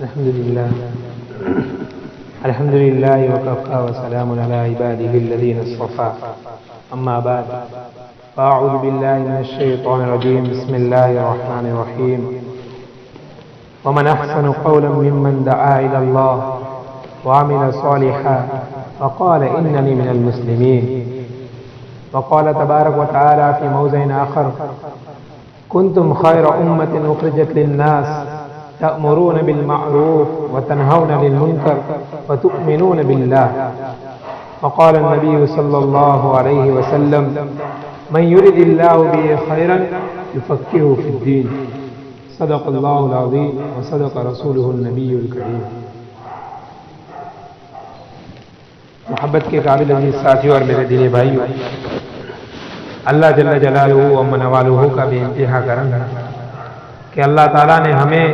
الحمد لله وكفى وسلام على عباده الذين اصطفى أما بعد فأعوذ بالله من الشيطان الرجيم بسم الله الرحمن الرحيم ومن أحسن قولا ممن دعا إلى الله وعمل صالحا وقال إنني من المسلمين. وقال تبارك وتعالى في موضع آخر كنتم خير أمة أخرجت للناس تأمرون بالمعروف وتنهون عن المنكر وتؤمنون بالله. وقال النبي صلى الله عليه وسلم من يرد الله به خيرا يفقهه في الدين. صدق اللہ العظیم وصدق رسولہ النبی الکریم. محبت کے قابل عزیز ساتھیوں اور میرے دینی بھائیوں، اللہ جل جلالہ و من والہ کا بے انتہا کرم ہے کہ اللہ تعالیٰ نے ہمیں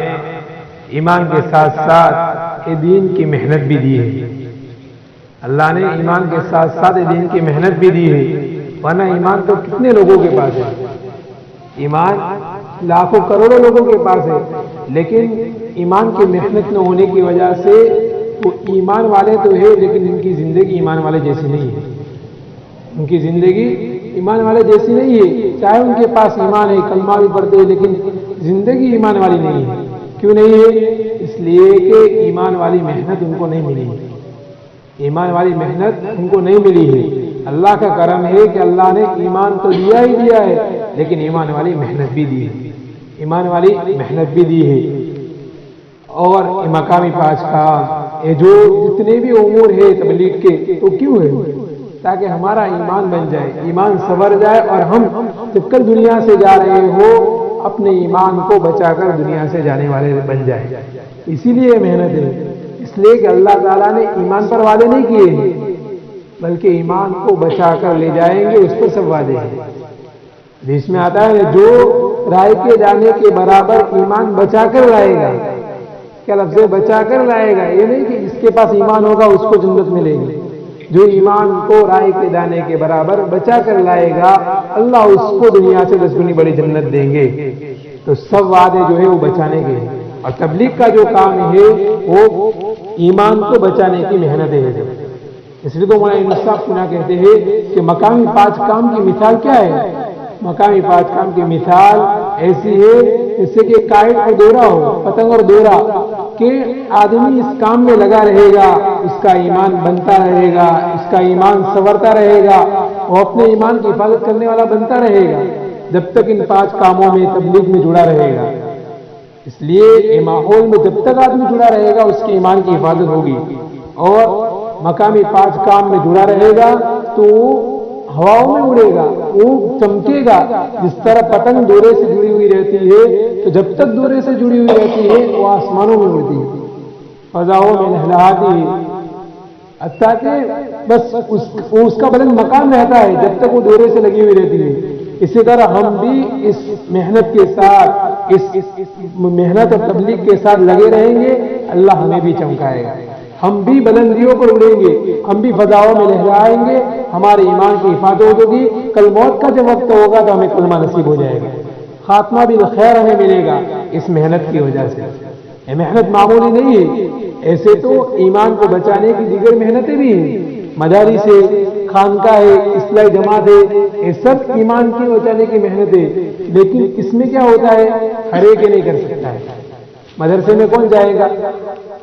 ایمان کے ساتھ ساتھ دین کی محنت بھی دی ہے. اللہ نے ایمان کے ساتھ ساتھ دین کی محنت بھی دی ہے، ورنہ ایمان تو کتنے لوگوں کے پاس ہے، ایمان لاکھوں کروڑوں لوگوں کے پاس ہے، لیکن ایمان کی محنت نہ ہونے کی وجہ سے وہ ایمان والے تو ہے لیکن ان کی زندگی ایمان والے جیسی نہیں ہے. ان کی زندگی ایمان والے جیسی نہیں ہے، چاہے ان کے پاس ایمان ہے، کلمہ بھی پڑھتے ہیں، لیکن زندگی ایمان والی نہیں ہے. کیوں نہیں ہے؟ اس لیے کہ ایمان والی محنت ان کو نہیں ملی ہے. ایمان والی محنت ان کو نہیں ملی ہے. اللہ کا کرم ہے کہ اللہ نے ایمان تو دیا ہی دیا ہے، لیکن ایمان والی محنت بھی دی ہے، ایمان والی محنت بھی دی ہے. اور مقامی پانچ کام یہ جو جتنے بھی امور ہے تبلیغ کے تو کیوں ہے؟ تاکہ ہمارا ایمان بن جائے، ایمان سنور جائے، اور ہم جب کل دنیا سے جا رہے ہو اپنے ایمان کو بچا کر دنیا سے جانے والے بن جائے. اسی لیے محنت ہے، اس لیے کہ اللہ تعالیٰ نے ایمان پر وعدے نہیں کیے ہیں بلکہ ایمان کو بچا کر لے جائیں گے، اس پر سب وعدے ہیں. حدیث میں آتا ہے جو رائے کے جانے کے برابر ایمان بچا کر لائے گا. کیا لفظ ہے؟ بچا کر لائے گا. یہ نہیں کہ جس کے پاس ایمان ہوگا اس کو جنت ملے گی. جو ایمان کو رائے کے دانے کے برابر بچا کر لائے گا اللہ اس کو دنیا سے 10 گنی بڑی جنت دیں گے. تو سب وعدے جو ہے وہ بچانے کے، اور تبلیغ کا جو کام ہے وہ ایمان کو بچانے کی محنت ہے. اس لیے تو مولانا صاحب سنا کہتے ہیں کہ مقامی 5 کام کی مثال کیا ہے؟ مقامی 5 کام کی مثال ایسی ہے جیسے کہ کائٹ اور ڈورا ہو، پتنگ اور ڈورا، کہ آدمی اس کام میں لگا رہے گا اس کا ایمان بنتا رہے گا، اس کا ایمان سنورتا رہے گا، وہ اپنے ایمان کی حفاظت کرنے والا بنتا رہے گا جب تک ان 5 کاموں میں تبلیغ میں جڑا رہے گا. اس لیے یہ ماحول میں جب تک آدمی جڑا رہے گا اس کے ایمان کی حفاظت ہوگی. اور مقامی 5 کام میں جڑا رہے گا تو ہواؤں میں اڑے گا، وہ چمکے گا. جس طرح پتنگ دورے سے جڑی ہوئی رہتی ہے تو جب تک دورے سے جڑی ہوئی رہتی ہے وہ آسمانوں میں اڑتی ہے، فضاؤں میں لہلاتی ہے، حتیٰ کہ بس اس کا بلند مقام رہتا ہے جب تک وہ دورے سے لگی ہوئی رہتی ہے. اسی طرح ہم بھی اس محنت کے ساتھ، اس محنت اور تبلیغ کے ساتھ لگے رہیں گے، اللہ ہمیں بھی چمکائے گا، ہم بھی بلندیوں پر اڑیں گے، ہم بھی فضاؤں میں لہرائیں گے، ہمارے ایمان کی حفاظت ہوگی. کل موت کا جب وقت ہوگا تو ہمیں کلمہ نصیب ہو جائے گا، خاتمہ بھی خیر ہمیں ملے گا اس محنت کی وجہ سے. یہ محنت معمولی نہیں ہے. ایسے تو ایمان کو بچانے کی دیگر محنتیں بھی ہیں، مدارس ہے، خانقاہ ہے، اصلاحی جماعت ہے، یہ سب ایمان کی بچانے کی محنت ہے. لیکن اس میں کیا ہوتا ہے؟ ہر ایک نہیں کر سکتا ہے. مدرسے میں کون جائے گا؟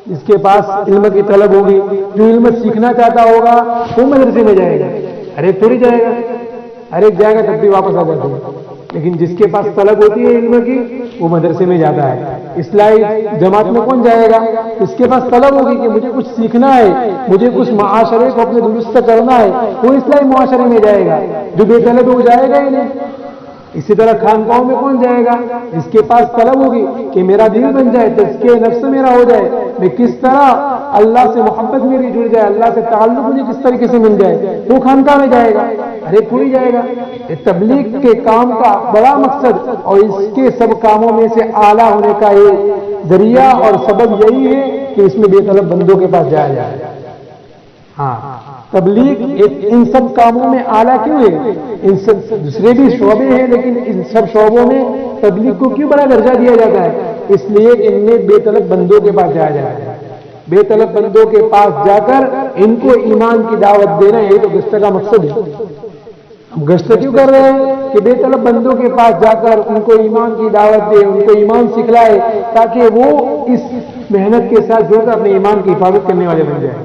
جس کے پاس علم کی طلب ہوگی، جو علم سیکھنا چاہتا ہوگا وہ مدرسے میں جائے گا. ہر ایک تھوڑی جائے گا، ہر ایک جائے گا تب بھی واپس آ جاتا ہے. لیکن جس کے پاس طلب ہوتی ہے علم کی وہ مدرسے میں جاتا ہے. اصلاحی جماعت میں کون جائے گا؟ جس کے پاس طلب ہوگی کہ مجھے کچھ سیکھنا ہے، مجھے کچھ معاشرے کو اپنے درست کرنا ہے، وہ اصلاحی معاشرے میں جائے گا. جو بے طلب ہے وہ جائے گا ہی نہیں. اسی طرح خانقاہوں میں کون جائے گا؟ جس کے پاس طلب ہوگی کہ میرا دل بن جائے، تزکیہ نفس میرا ہو جائے، میں کس طرح اللہ سے محبت میری جڑ جائے، اللہ سے تعلق مجھے کس طریقے سے مل جائے، وہ خانقاہ میں جائے گا. ارے کوئی جائے گا. تبلیغ کے کام کا بڑا مقصد اور اس کے سب کاموں میں سے اعلیٰ ہونے کا یہ ذریعہ اور سبب یہی ہے کہ اس میں بے طلب بندوں کے پاس جایا جائے. ہاں، تبلیغ ان سب کاموں میں اعلیٰ کیوں ہے؟ ان سب دوسرے بھی شعبے ہیں لیکن ان سب شعبوں میں تبلیغ کو کیوں بڑا درجہ دیا جاتا ہے؟ اس لیے ان میں بے طلب بندوں کے پاس جایا جاتا ہے. بے طلب بندوں کے پاس جا کر ان کو ایمان کی دعوت دینا، یہ تو گشت کا مقصد ہے. ہم گشت کیوں کر رہے ہیں کہ بے طلب بندوں کے پاس جا کر ان کو ایمان کی دعوت دے، ان کو ایمان سکھلائے، تاکہ وہ اس محنت کے ساتھ جڑ کر اپنے ایمان کی حفاظت کرنے والے بن جائیں.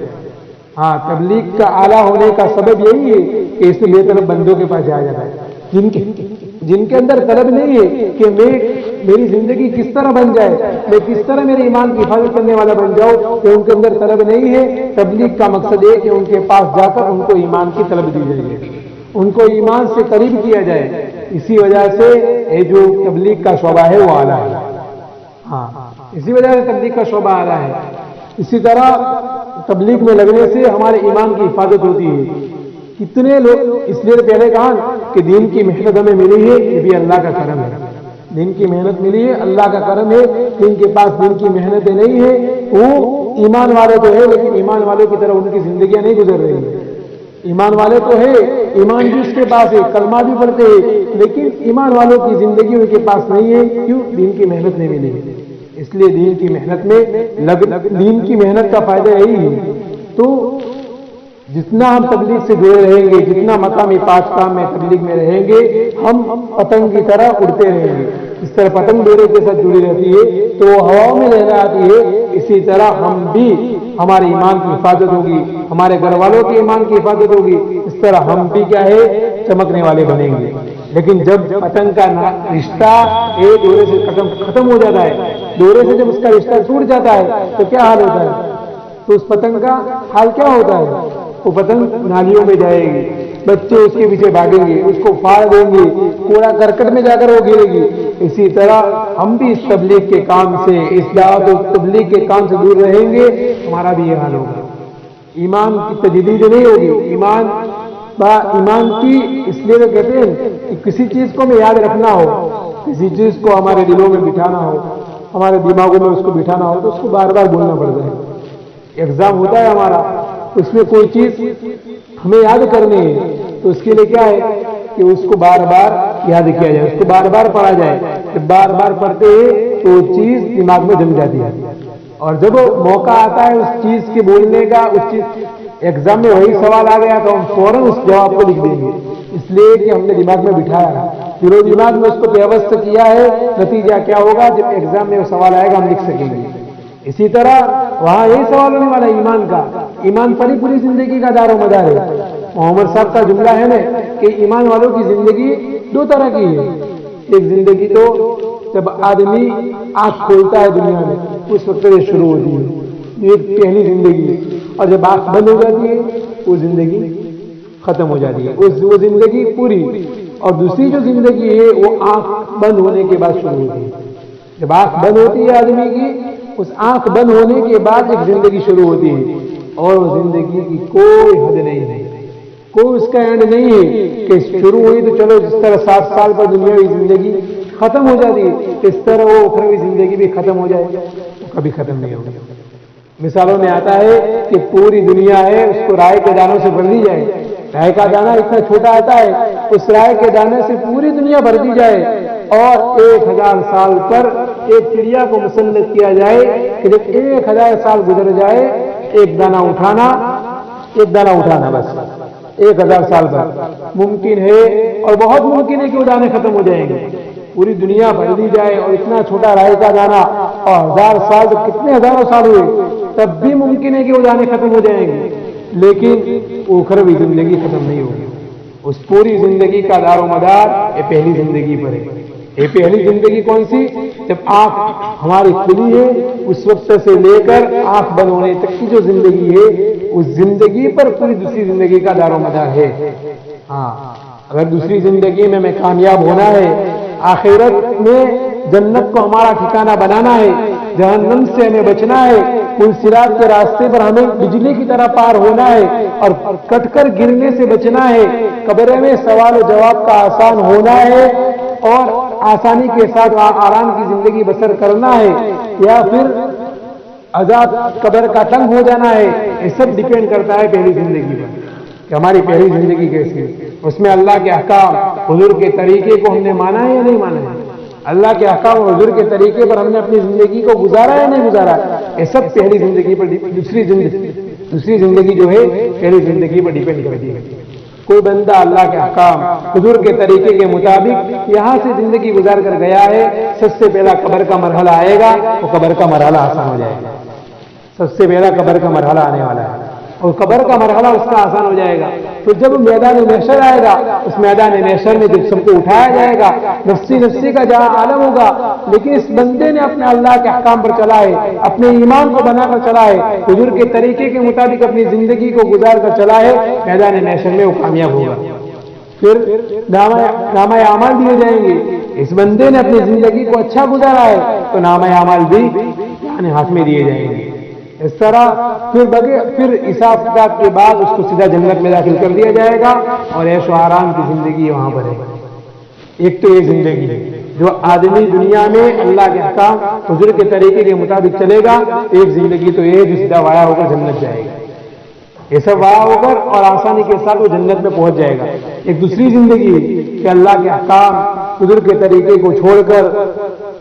ہاں، تبلیغ کا اعلیٰ ہونے کا سبب یہی ہے کہ اس میں بے طلب بندوں کے پاس جایا جاتا ہے، جن کے اندر طلب نہیں ہے کہ میری زندگی کس طرح بن جائے، میں کس طرح میرے ایمان کی حفاظت کرنے والا بن جاؤں، کہ ان کے اندر طلب نہیں ہے. تبلیغ کا مقصد ہے کہ ان کے پاس جا کر ان کو ایمان کی طلب دی جائے، ان کو ایمان سے قریب کیا جائے. اسی وجہ سے یہ جو تبلیغ کا شعبہ ہے وہ اعلیٰ ہے. ہاں، اسی وجہ سے تبلیغ کا شعبہ اعلیٰ ہے. اسی طرح تبلیغ میں لگنے سے ہمارے ایمان کی حفاظت ہوتی ہے. کتنے لوگ، اس لیے پہلے کہا کہ دین کی محنت ہمیں ملی ہے، یہ بھی اللہ کا کرم ہے. دین کی محنت ملی ہے، اللہ کا کرم ہے. جن کے پاس دین کی محنتیں نہیں ہے وہ ایمان والے تو ہے، لیکن ایمان والوں کی طرح ان کی زندگیاں نہیں گزر رہی ہیں. ایمان والے تو ہے، ایمان بھی اس کے پاس ہے، کلمہ بھی پڑھتے ہیں، لیکن ایمان والوں کی زندگی ان کے پاس نہیں ہے. کیوں؟ دین کی محنت نہیں ملی. اس لیے دین کی محنت میں دین کی محنت کا فائدہ یہی ہے. تو جتنا ہم تبلیغ سے جڑے رہیں گے، جتنا مقامی پاک کام میں تبلیغ میں رہیں گے، ہم پتنگ کی طرح اڑتے رہیں گے. اس طرح پتنگ ڈورے کے ساتھ جڑی رہتی ہے تو وہ ہواؤں میں لہراتی ہے، اسی طرح ہم بھی، ہمارے ایمان کی حفاظت ہوگی، ہمارے گھر والوں کے ایمان کی حفاظت ہوگی. اس طرح ہم بھی کیا ہے، چمکنے والے بنیں گے. لیکن جب پتنگ کا رشتہ ایک ڈورے سے ختم ہو جاتا ہے، ڈورے سے جب اس کا رشتہ ٹوٹ جاتا ہے تو کیا حال ہوتا ہے؟ تو اس پتنگ کا حال کیا ہوتا ہے؟ وہ پتنگ نالیوں میں جائے گی، بچے اس کے پیچھے بھاگیں گے، اس کو پھاڑ دیں گے، کوڑا کرکٹ میں جا کر وہ گرے گی. اسی طرح ہم بھی اس تبلیغ کے کام سے، اس دعوت و تبلیغ کے کام سے دور رہیں گے، ہمارا بھی یہ حال ہوگا. ایمان کی تجدید نہیں ہوگی. ایمان کی، اس لیے وہ کہتے ہیں کہ کسی چیز کو ہمیں یاد رکھنا ہو، کسی چیز کو ہمارے دلوں میں بٹھانا ہو، ہمارے دماغوں میں اس کو بٹھانا ہو، تو اس کو بار بار بولنا پڑتا ہے. ایگزام ہوتا ہے ہمارا، اس میں کوئی چیز ہمیں یاد کرنی ہے تو اس کے لیے کیا ہے کہ اس کو بار بار یاد کیا جائے، اس کو بار بار پڑھا جائے. جب بار بار پڑھتے ہیں تو وہ چیز دماغ میں جم جاتی ہے، اور جب موقع آتا ہے اس چیز کے بولنے کا، اس چیز ایگزام میں وہی سوال آ گیا تو ہم فوراً اس جواب کو لکھ دیں گے، اس لیے کہ ہم نے دماغ میں بٹھایا، پھر وہ دماغ میں اس کو پیوست کیا ہے. نتیجہ کیا ہوگا؟ جب ایگزام میں وہ سوال آئے گا ہم لکھ سکیں گے. اسی طرح وہاں یہی سوال ہونے والا ہے ایمان کا. ایمان پر ہی پوری زندگی کا دار و مدار ہے. محمد صاحب کا جملہ ہے نا کہ ایمان والوں کی زندگی دو طرح کی ہے. ایک زندگی تو جب آدمی آنکھ کھولتا ہے دنیا میں اس وقت یہ شروع ہوتی ہے، یہ پہلی زندگی ہے. اور جب آنکھ بند ہو جاتی ہے وہ زندگی ختم ہو جاتی ہے، وہ زندگی پوری. اور دوسری جو زندگی ہے وہ آنکھ بند ہونے کے بعد شروع ہوتی ہے. جب آنکھ بند ہوتی ہے آدمی کی، اس آنکھ بند ہونے کے بعد ایک زندگی شروع ہوتی ہے، اور زندگی کی کوئی حد نہیں ہے، کوئی اس کا اینڈ نہیں ہے کہ شروع ہوئی تو چلو جس طرح 7 سال پر دنیاوی زندگی ختم ہو جاتی ہے اس طرح وہ اخروی زندگی بھی ختم ہو جائے، وہ کبھی ختم نہیں ہوگی. مثالوں میں آتا ہے کہ پوری دنیا ہے اس کو رائے کے دانوں سے بھر دی جائے. رائے کا دانہ اتنا چھوٹا آتا ہے، اس رائے کے دانے سے پوری دنیا بھر دی جائے، اور 1000 سال پر ایک چڑیا کو مسلط کیا جائے کہ جب 1000 سال گزر جائے ایک دانہ اٹھانا بس 1000 سال پر ممکن ہے، اور بہت ممکن ہے کہ وہ دانے ختم ہو جائیں گے. پوری دنیا بھر دی جائے اور اتنا چھوٹا رائے کا دانہ، اور 1000 سال تو کتنے ہزاروں سال ہوئے، تب بھی ممکن ہے کہ وہ دانے ختم ہو جائیں گے، لیکن اخروی زندگی ختم نہیں ہوگی. اس پوری زندگی کا دار و مدار یہ پہلی زندگی پر ہے. یہ پہلی زندگی کون سی؟ جب آنکھ ہماری کھلی ہے اس وقت سے لے کر آنکھ بند ہونے تک کی جو زندگی ہے، اس زندگی پر پوری دوسری زندگی کا دار و مدار ہے. ہاں، اگر دوسری زندگی میں کامیاب ہونا ہے، آخرت میں جنت کو ہمارا ٹھکانہ بنانا ہے، جہنم سے ہمیں بچنا ہے، پل صراط کے راستے پر ہمیں بجلی کی طرح پار ہونا ہے اور کٹ کر گرنے سے بچنا ہے، قبر میں سوال و جواب کا آسان ہونا ہے اور آسانی کے ساتھ آرام کی زندگی بسر کرنا ہے، یا پھر عذاب قبر کا تنگ ہو جانا ہے. یہ سب ڈیپینڈ کرتا ہے پہلی زندگی پر کہ ہماری پہلی زندگی کیسی ہے. اس میں اللہ کے احکام، حضور کے طریقے کو ہم نے مانا ہے یا نہیں مانا ہے. اللہ کے احکام اور حضور کے طریقے پر ہم نے اپنی زندگی کو گزارا یا نہیں گزارا، یہ سب پہلی زندگی پر دوسری زندگی جو ہے پہلی زندگی پر ڈیپینڈ کرتی ہے۔ کوئی بندہ اللہ کے احکام حضور کے طریقے کے مطابق یہاں سے زندگی گزار کر گیا ہے، سب سے پہلا قبر کا مرحلہ آئے گا، وہ قبر کا مرحلہ آسان ہو جائے گا۔ سب سے پہلا قبر کا مرحلہ آنے والا ہے اور قبر کا مرحلہ اس کا آسان ہو جائے گا۔ تو جب میدان محشر آئے گا، اس میدان محشر میں جب سب کو اٹھایا جائے گا، نفسی نفسی کا جہاں عالم ہوگا، لیکن اس بندے نے اپنے اللہ کے احکام پر چلا ہے، اپنے ایمان کو بنا کر چلا ہے، حضور کے طریقے کے مطابق اپنی زندگی کو گزار کر چلا ہے، میدان محشر میں وہ کامیاب ہوگا۔ پھر نامہ اعمال دیے جائیں گے۔ اس بندے نے اپنی زندگی کو اچھا گزارا ہے تو نامہ اعمال بھی یعنی ہاتھ میں دیے جائیں گے۔ اس طرح پھر حساب کتاب کے بعد اس کو سیدھا جنت میں داخل کر دیا جائے گا اور عیش و آرام کی زندگی وہاں پر ہے۔ ایک تو یہ زندگی جو آدمی دنیا میں اللہ کے احکام حضور کے طریقے کے مطابق چلے گا، ایک زندگی تو یہ جو سیدھا وایا ہو کر جنت جائے گا، یہ سب وایا ہو کر اور آسانی کے ساتھ وہ جنت میں پہنچ جائے گا۔ ایک دوسری زندگی کہ اللہ کے احکام حضور کے طریقے کو چھوڑ کر،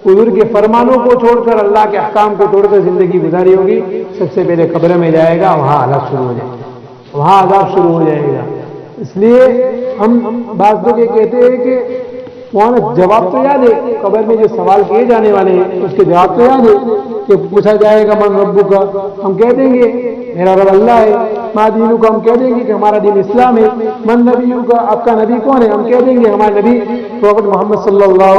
حضور کے فرمانوں کو چھوڑ کر، اللہ کے احکام کو چھوڑ کر زندگی گزاری ہوگی، سب سے پہلے قبر میں جائے گا، وہاں عذاب شروع ہو جائے گا، وہاں عذاب شروع ہو جائے گا۔ اس لیے ہم بعض لوگ یہ کہتے ہیں کہ وہاں جواب تو یاد ہے، قبر میں جو سوال کیے جانے والے ہیں اس کے جواب تو یاد ہے کہ پوچھا جائے گا من ربک کا، ہم کہہ دیں گے میرا رب اللہ ہے، ما دینک کا، ہم کہہ دیں گے کہ ہمارا دین اسلام ہے، من نبیک کا، آپ کا نبی کون ہے، ہم کہہ دیں گے ہمارا نبی پروفٹ محمد صلی اللہ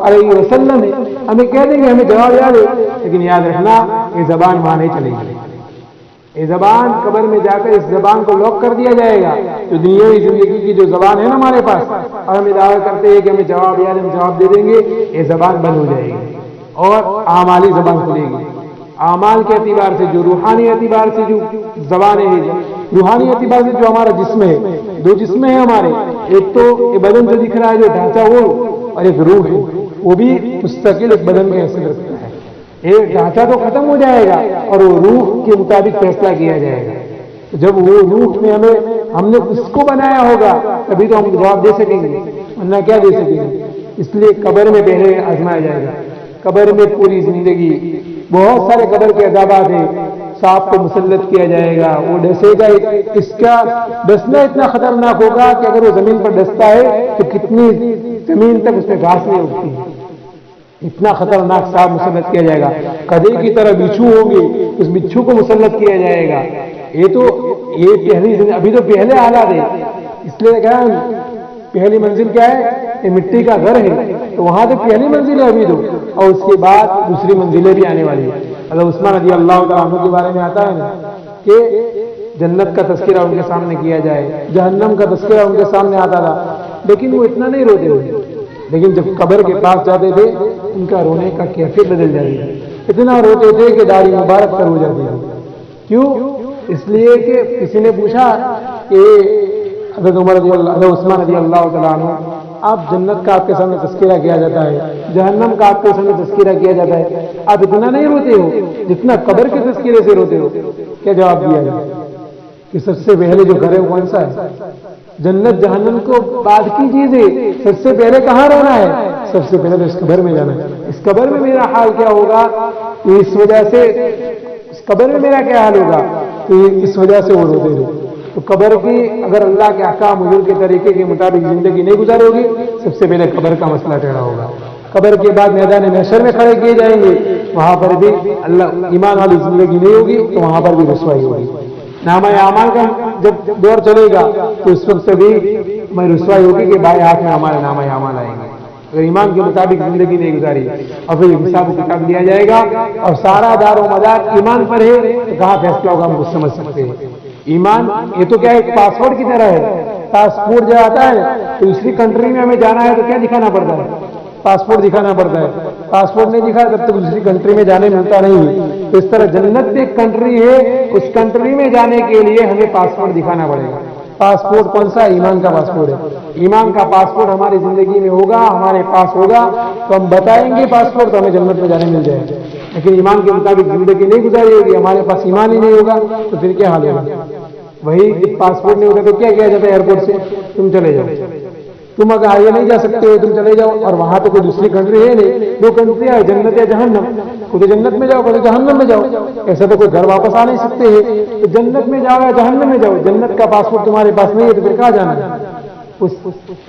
علیہ وسلم ہے، ہمیں کہہ دیں گے ہمیں جواب یاد ہے، لیکن یاد رکھنا یہ زبان وہاں نہیں چلے گی، یہ زبان قبر میں جا کر اس زبان کو لاک کر دیا جائے گا۔ جو دنیاوی زندگی کی جو زبان ہے نا ہمارے پاس، اور ہم دعویٰ کرتے ہیں کہ ہمیں جواب یاد، ہم جواب دے دیں گے، یہ زبان بند ہو جائے گی اور اعمالی زبان کھلے گی۔ اعمال کے اعتبار سے، جو روحانی اعتبار سے جو زبان ہے، روحانی اعتبار سے جو ہمارا جسم ہے، دو جسم ہیں ہمارے، ایک تو یہ بدن جو دکھ رہا ہے جو ڈھانچہ وہ، اور ایک روح ہے، وہ بھی مستقل ایک بدن کی حیثیت رکھتا ہے۔ ایک ڈھانچہ تو ختم ہو جائے گا اور وہ روح کے مطابق فیصلہ کیا جائے گا۔ جب وہ روح میں ہم نے اس کو بنایا ہوگا تبھی تو ہم جواب دے سکیں گے، ورنہ کیا دے سکیں گے۔ اس لیے قبر میں پہلے آزمایا جائے گا۔ قبر میں پوری زندگی بہت سارے قبر کے عذابات ہیں، سانپ کو مسلط کیا جائے گا، وہ ڈسے گا، اس کا ڈسنا اتنا خطرناک ہوگا کہ اگر وہ زمین پر ڈستا ہے تو کتنی زمین تک اس میں گھاس نہیں اگتی ہے، اتنا خطرناک سانپ مسلط کیا جائے گا۔ گدھے کی طرح بچھو ہوں گے، اس بچھو کو مسلط کیا جائے گا۔ یہ پہلی ابھی تو پہلے حالات ہے، اس لیے کہا پہلی منزل کیا ہے، یہ مٹی کا گھر ہے، تو وہاں تو پہلی منزل ہے ابھی تو، اور اس کے بعد دوسری منزلیں بھی آنے والی ہیں۔ حضرت عثمان رضی اللہ تعالیٰ عنہ کے بارے میں آتا ہے نا کہ جنت کا تذکرہ ان کے سامنے کیا جائے، جہنم کا تذکرہ ان کے سامنے آتا تھا، لیکن وہ اتنا نہیں روتے تھے، لیکن جب قبر کے پاس جاتے تھے ان کا رونے کا کیفیت بدل جاتی تھی، اتنا روتے تھے کہ داڑھی مبارک پر ہو جاتی تھی۔ کیوں؟ اس لیے کہ کسی نے پوچھا کہ حضرت عثمان رضی اللہ تعالیٰ عنہ، آپ جنت کا آپ کے سامنے تذکرہ کیا جاتا ہے، جہنم کا آپ کے سامنے تذکرہ کیا جاتا ہے، آپ اتنا نہیں روتے ہو جتنا قبر کے تذکرے سے روتے ہو؟ کیا جواب دیا جائے کہ سب سے پہلے جو گھر ہے وہ کون سا ہے؟ جنت جہنم کو بعد کی چیز ہے، سب سے پہلے کہاں رہنا ہے؟ سب سے پہلے تو اس قبر میں جانا ہے۔ اس قبر میں میرا حال کیا ہوگا، تو اس وجہ سے اس قبر میں میرا کیا حال ہوگا، تو اس وجہ سے وہ روتے تھے۔ تو قبر کی اگر اللہ کے احکام حضور کے طریقے کے مطابق زندگی نہیں گزارو گی، سب سے پہلے قبر کا مسئلہ ٹیڑھا ہوگا۔ قبر کے بعد میدان محشر میں کھڑے کیے جائیں گے، وہاں پر بھی اللہ ایمان والی زندگی نہیں ہوگی تو وہاں پر بھی رسوائی ہوگی۔ نامہ اعمال کا جب دور چلے گا تو اس وقت سے بھی میں رسوائی ہوگی کہ بھائی ہاتھ میں ہمارے نامہ اعمال آئیں گے، اگر ایمان کے مطابق زندگی نہیں گزاری، اور پھر حساب و کتاب لیا جائے گا، اور سارا دار و مدار ایمان پر ہے تو کہاں فیصلہ ہوگا ہم کچھ سمجھ سکتے ہیں۔ ایمان یہ تو کیا ہے، پاسپورٹ کی طرح ہے، پاسپورٹ جب آتا ہے تو دوسری کنٹری میں ہمیں جانا ہے تو کیا دکھانا پڑتا ہے، پاسپورٹ دکھانا پڑتا ہے، پاسپورٹ نہیں دکھا تب تک دوسری کنٹری میں جانے ملتا نہیں ہے۔ اس طرح جنت ایک کنٹری ہے، اس کنٹری میں جانے کے لیے ہمیں پاسپورٹ دکھانا پڑے گا۔ پاسپورٹ کون سا؟ ایمان کا پاسپورٹ ہے۔ ایمان کا پاسپورٹ ہماری زندگی میں ہوگا، ہمارے پاس ہوگا تو ہم بتائیں گے پاسپورٹ تو ہمیں جنت میں جانے مل جائے گا، لیکن ایمان کے مطابق زندگی نہیں گزاری ہوگی، ہمارے پاس ایمان ہی نہیں ہوگا تو پھر کیا حال ہوگا؟ وہی پاسپورٹ نہیں ہوگا تو کیا کیا جاتا ہے ایئرپورٹ سے، تم چلے جاؤ، تو تم اگر آگے نہیں جا سکتے تم چلے جاؤ، اور وہاں تو کوئی دوسری کنٹری ہے نہیں، دو کنٹریاں ہے، جنت یا جہنم، خود جنت میں جاؤ خود جہنم میں جاؤ، ایسا تو کوئی گھر واپس آ نہیں سکتے ہیں، تو جنت میں جاؤ یا جہنم میں جاؤ، جنت کا پاسپورٹ تمہارے پاس نہیں ہے تو پھر کہاں جانا ہے؟ اس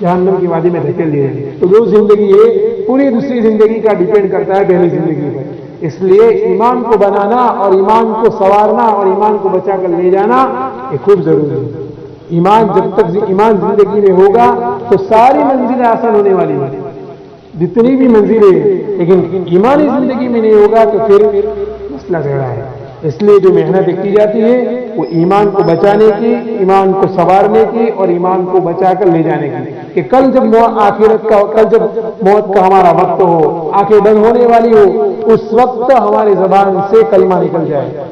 جہنم کی وادی میں دھکیل دیے جائیں۔ تو جو زندگی ہے پوری دوسری زندگی کا ڈیپینڈ کرتا ہے پہلی زندگی پر، اس لیے ایمان کو بنانا اور ایمان کو سنوارنا اور ایمان کو بچا کر لے جانا یہ خوب ضروری ہے۔ ایمان جب تک ایمان زندگی میں ہوگا تو ساری منزلیں آسان ہونے والی ہیں، جتنی بھی منزلیں، لیکن ایمانی زندگی میں نہیں ہوگا تو پھر مسئلہ گہرا ہے۔ اس لیے جو محنت کی جاتی ہے وہ ایمان کو بچانے کی، ایمان کو سنوارنے کی اور ایمان کو بچا کر لے جانے کی، کہ کل جب آخرت کا، کل جب موت کا ہمارا وقت ہو، آنکھیں بند ہونے والی ہو، اس وقت ہماری زبان سے کلمہ نکل جائے۔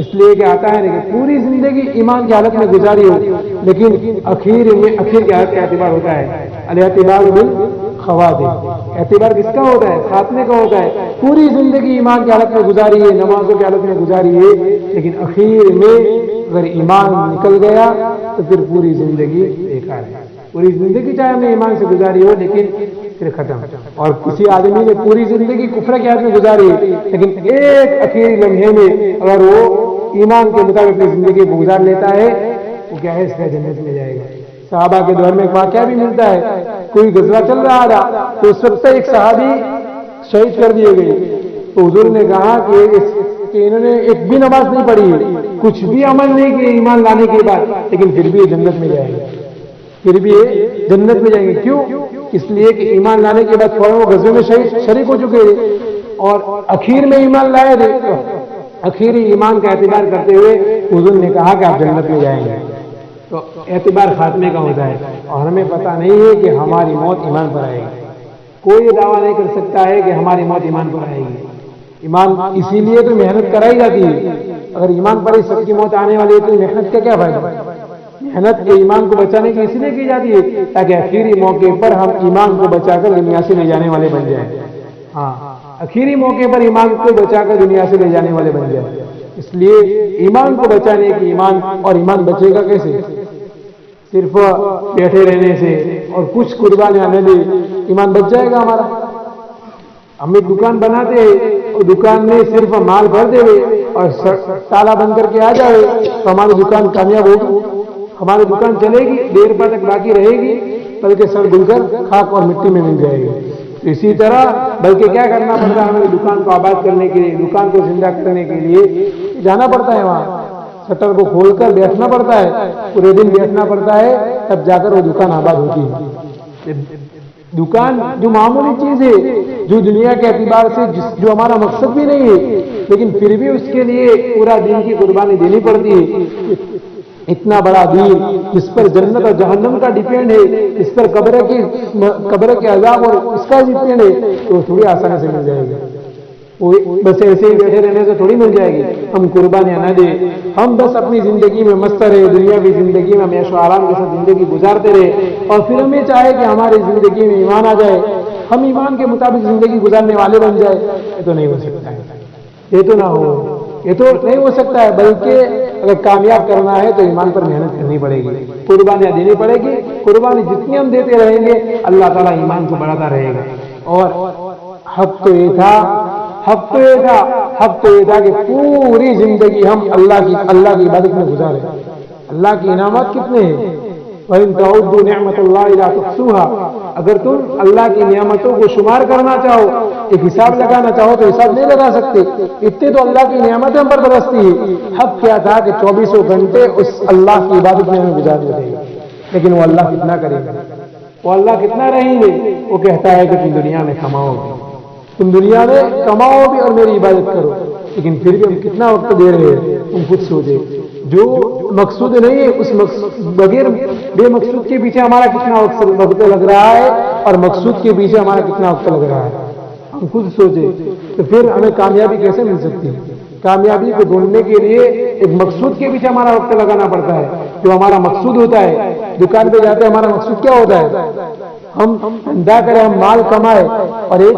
اس لیے کہ آتا ہے کہ پوری زندگی ایمان کی حالت میں گزاری ہو، لیکن اخیر کی حالت کا اعتبار ہوتا ہے، الاعتبار بالخواتم، اعتبار کس کا ہوتا ہے؟ خاتمے کا ہوتا ہے۔ پوری زندگی ایمان کی حالت میں گزاری ہے، نمازوں کی حالت میں گزاری ہے، لیکن اخیر میں اگر ایمان نکل گیا تو پھر پوری زندگی بیکار ہے۔ پوری زندگی چاہے ہم نے ایمان سے گزاری ہو لیکن پھر ختم۔ اور کسی آدمی نے پوری زندگی کفر کی حالت میں گزاری ہے، لیکن ایک اخیری لمحے میں اگر وہ ایمان کے مطابق اپنی زندگی کو گزار لیتا ہے، وہ کیا ہے؟ اس کا جنت میں جائے گا۔ صحابہ کے دور میں ایک واقعہ بھی ملتا ہے، کوئی غزوہ چل رہا تھا تو اس وقت ایک صحابی شہید کر دیے گئے، تو حضور نے کہا کہ انہوں نے ایک بھی نماز نہیں پڑھی، کچھ بھی عمل نہیں کیا ایمان لانے کے بعد، لیکن پھر بھی یہ جنت میں جائیں گے، پھر بھی یہ جنت میں جائیں گے۔ کیوں؟ اس لیے کہ ایمان لانے کے بعد فوراً وہ غزوے میں شریک ہو چکے تھے اور اخیر میں ایمان لائے تھے، اخیری ایمان کا اعتبار کرتے ہوئے حضور نے کہا کہ آپ جنت میں جائیں گے۔ تو اعتبار خاتمے کا ہوتا ہے، اور ہمیں پتہ نہیں ہے کہ ہماری موت ایمان پر آئے گی۔ کوئی یہ دعویٰ نہیں کر سکتا ہے کہ ہماری موت ایمان پر آئے گی۔ ایمان اسی لیے تو محنت کرائی جاتی ہے، اگر ایمان پر ہی سب کی موت آنے والی ہے تو محنت کا کیا فائدہ؟ محنت کے ایمان کو بچانے کی اس لیے کی جاتی ہے تاکہ اخیری موقع پر ہم ایمان کو بچا کر دنیا سے لے جانے والے بن جائیں۔ ہاں، اخیری موقع پر ایمان کو بچا کر دنیا سے لے جانے والے بن جائیں۔ اس لیے ایمان کو بچانے کی ایمان، اور ایمان بچے گا کیسے؟ صرف بیٹھے رہنے سے اور کچھ قربانیاں نہ دے ایمان بچ جائے گا ہمارا؟ ہم ایک دکان بناتے ہیں اور دکان میں صرف مال بھر دے اور تالا بند کر کے آ جائے تو ہماری دکان کامیاب ہوگی؟ ہماری دکان چلے گی؟ دیر بعد تک باقی رہے گی، بلکہ سر گل کر خاک اور مٹی میں مل جائے گی۔ اسی طرح بلکہ کیا کرنا پڑتا ہے ہمیں؟ دکان کو آباد کرنے کے لیے، دکان کو زندہ کرنے کے لیے جانا پڑتا ہے، وہاں شٹر کو کھول کر بیٹھنا پڑتا ہے، پورے دن بیٹھنا پڑتا ہے، تب جا کر وہ دکان آباد ہوتی ہے۔ دکان جو معمولی چیز ہے، جو دنیا کے اعتبار سے جو ہمارا مقصد بھی نہیں ہے، لیکن پھر بھی اس کے لیے پورا دین کی قربانی دینی پڑتی ہے۔ اتنا بڑا دین جس پر جنت اور جہنم کا ڈیپینڈ ہے، اس پر قبر کے عذاب اور اس کا ڈیپینڈ ہے، تو تھوڑی آسانی سے مل جائے گی۔ بس ایسے ہی بیٹھے رہنے سے تھوڑی مل جائے گی، ہم قربانیاں نہ دیں، ہم بس اپنی زندگی میں مست رہے، دنیاوی زندگی میں عیش و آرام کے ساتھ زندگی گزارتے رہے، اور پھر ہمیں چاہے کہ ہماری زندگی میں ایمان آ جائے، ہم ایمان کے مطابق زندگی گزارنے والے بن جائے، یہ تو نہیں ہو سکتا ہے، یہ تو نہیں ہو سکتا ہے۔ بلکہ اگر کامیاب کرنا ہے تو ایمان پر محنت کرنی پڑے گی، قربانیاں دینی پڑے گی۔ قربانی جتنی ہم دیتے رہیں گے اللہ تعالیٰ ایمان کو بڑھاتا رہے گا۔ اور حق تو یہ تھا کہ پوری زندگی ہم اللہ کی عبادت میں گزارے۔ اللہ کی انعامات کتنے ہیں؟ وَإِن تَعُدُّوا نِعْمَةَ اللَّهِ لَا تُحْصُوهَا، اگر تم اللہ کی نعمتوں کو شمار کرنا چاہو، ایک حساب لگانا چاہو تو حساب نہیں لگا سکتے، اتنے تو اللہ کی نعمتیں ہم پر برستی ہے۔ حق کیا تھا کہ 24 گھنٹے اس اللہ کی عبادت میں ہمیں گزارنے تھے، لیکن وہ اللہ کتنا کرے گا، وہ اللہ کتنا رہیں گے؟ وہ کہتا ہے کہ تم دنیا میں کماؤ گے، تم دنیا میں کماؤ بھی اور میری عبادت کرو، لیکن پھر بھی ہم کتنا وقت دے رہے ہیں؟ تم خود سوچے، جو مقصود نہیں ہے اس بغیر بے مقصود کے پیچھے ہمارا کتنا وقت لگ رہا ہے، اور مقصود کے پیچھے ہمارا کتنا وقت لگ رہا ہے، ہم خود سوچے، تو پھر ہمیں کامیابی کیسے مل سکتی ہے؟ کامیابی کو ڈھونڈنے کے لیے ایک مقصود کے پیچھے ہمارا وقت لگانا پڑتا ہے، جو ہمارا مقصود ہوتا ہے۔ دکان پہ جاتے ہیں، ہمارا مقصود کیا ہوتا ہے؟ ہم دھندا کریں، ہم مال کمائے، اور ایک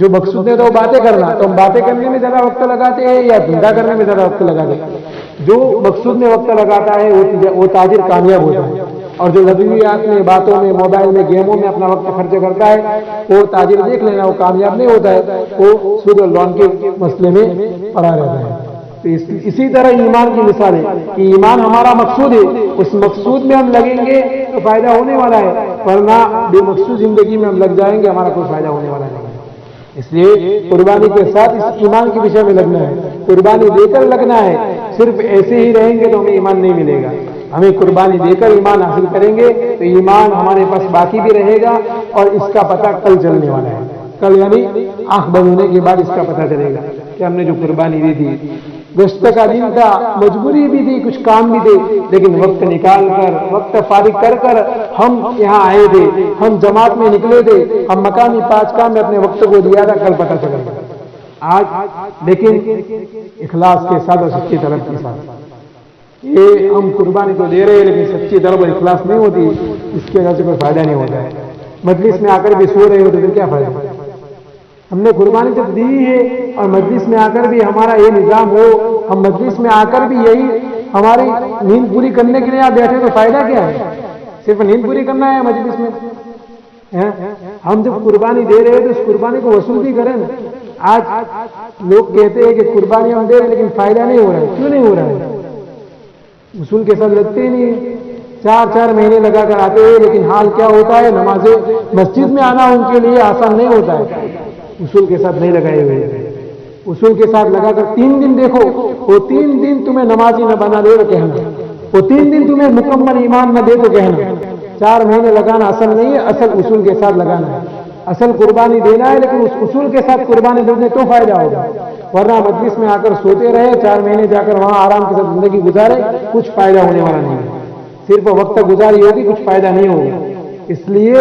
جو مقصود ہے تو وہ باتیں کرنا، تو ہم باتیں کرنے میں زیادہ وقت لگاتے ہیں یا دھندا کرنے میں زیادہ وقت لگاتے ہیں؟ جو مقصود میں وقت لگاتا ہے وہ تاجر کامیاب ہوتا ہے، اور جو لغویات میں، باتوں میں، موبائل میں، گیموں میں اپنا وقت خرچ کرتا ہے وہ تاجر دیکھ لینا، وہ کامیاب نہیں ہوتا ہے، وہ سود اور لون کے مسئلے میں پڑا رہتا ہے۔ تو اسی طرح ایمان کی مثال ہے کہ ایمان ہمارا مقصود ہے، اس مقصود میں ہم لگیں گے تو فائدہ ہونے والا ہے، ورنہ بے مقصود زندگی میں ہم لگ جائیں گے ہمارا کوئی فائدہ ہونے والا نہیں ہے۔ اس لیے قربانی کے ساتھ اس ایمان کے پیچھے میں لگنا ہے، قربانی دے کر لگنا ہے۔ صرف ایسے ہی رہیں گے تو ہمیں ایمان نہیں ملے گا، ہمیں قربانی دے کر ایمان حاصل کریں گے تو ایمان ہمارے پاس باقی بھی رہے گا، اور اس کا پتہ کل چلنے والا ہے۔ کل یعنی آنکھ بند ہونے کے بعد اس کا پتہ چلے گا کہ ہم نے جو قربانی دی تھی، گشت کا دن تھا، مجبوری بھی تھی، کچھ کام بھی تھے، لیکن وقت نکال کر، وقت فارغ کر کر ہم یہاں آئے تھے، ہم جماعت میں نکلے تھے، ہم مقامی 5 کام میں اپنے وقت کو دیا تھا، کل پتہ چلے گا آج۔ لیکن اخلاص کے ساتھ اور سچی طلب کے ساتھ، یہ ہم قربانی تو دے رہے ہیں لیکن سچی طلب اور اخلاص نہیں ہوتی، اس کی وجہ سے کوئی فائدہ نہیں ہوتا ہے۔ مجلس میں آ کر بھی سو رہے ہو تو پھر کیا فائدہ؟ ہم نے قربانی جب دی ہے اور مجلس میں آ کر بھی ہمارا یہ نظام ہو، ہم مجلس میں آ کر بھی یہی ہماری نیند پوری کرنے کے لیے آپ بیٹھے تو فائدہ کیا ہے؟ صرف نیند پوری کرنا ہے مجلس میں؟ ہم جب قربانی دے رہے ہیں تو اس قربانی کو وصول بھی کریں نا۔ آج لوگ کہتے ہیں کہ قربانی ہم دے رہے ہیں لیکن فائدہ نہیں ہو رہا ہے، کیوں نہیں ہو رہا ہے؟ وصول کے ساتھ لگتے ہی نہیں، 4 مہینے لگا کر آتے ہیں، لیکن حال کیا ہوتا ہے، نماز مسجد میں آنا ان کے لیے آسان نہیں ہوتا ہے، اصول کے ساتھ نہیں لگائے ہوئے۔ اصول کے ساتھ لگا کر 3 دن دیکھو، وہ 3 دن تمہیں نمازی نہ بنا دے تو کہنا، وہ 3 دن تمہیں مکمل ایمان نہ دے تو کہنا۔ 4 مہینے لگانا اصل نہیں ہے، اصل اصول کے ساتھ لگانا ہے۔ اصل قربانی دینا ہے لیکن اس اصول کے ساتھ قربانی دینے تو فائدہ ہوگا، ورنہ مجلس میں آ کر سوتے رہے، 4 مہینے جا کر وہاں آرام کے ساتھ زندگی گزارے، کچھ فائدہ ہونے والا نہیں ہے، صرف وقت گزاری ہوگی، کچھ فائدہ نہیں ہوگا۔ اس لیے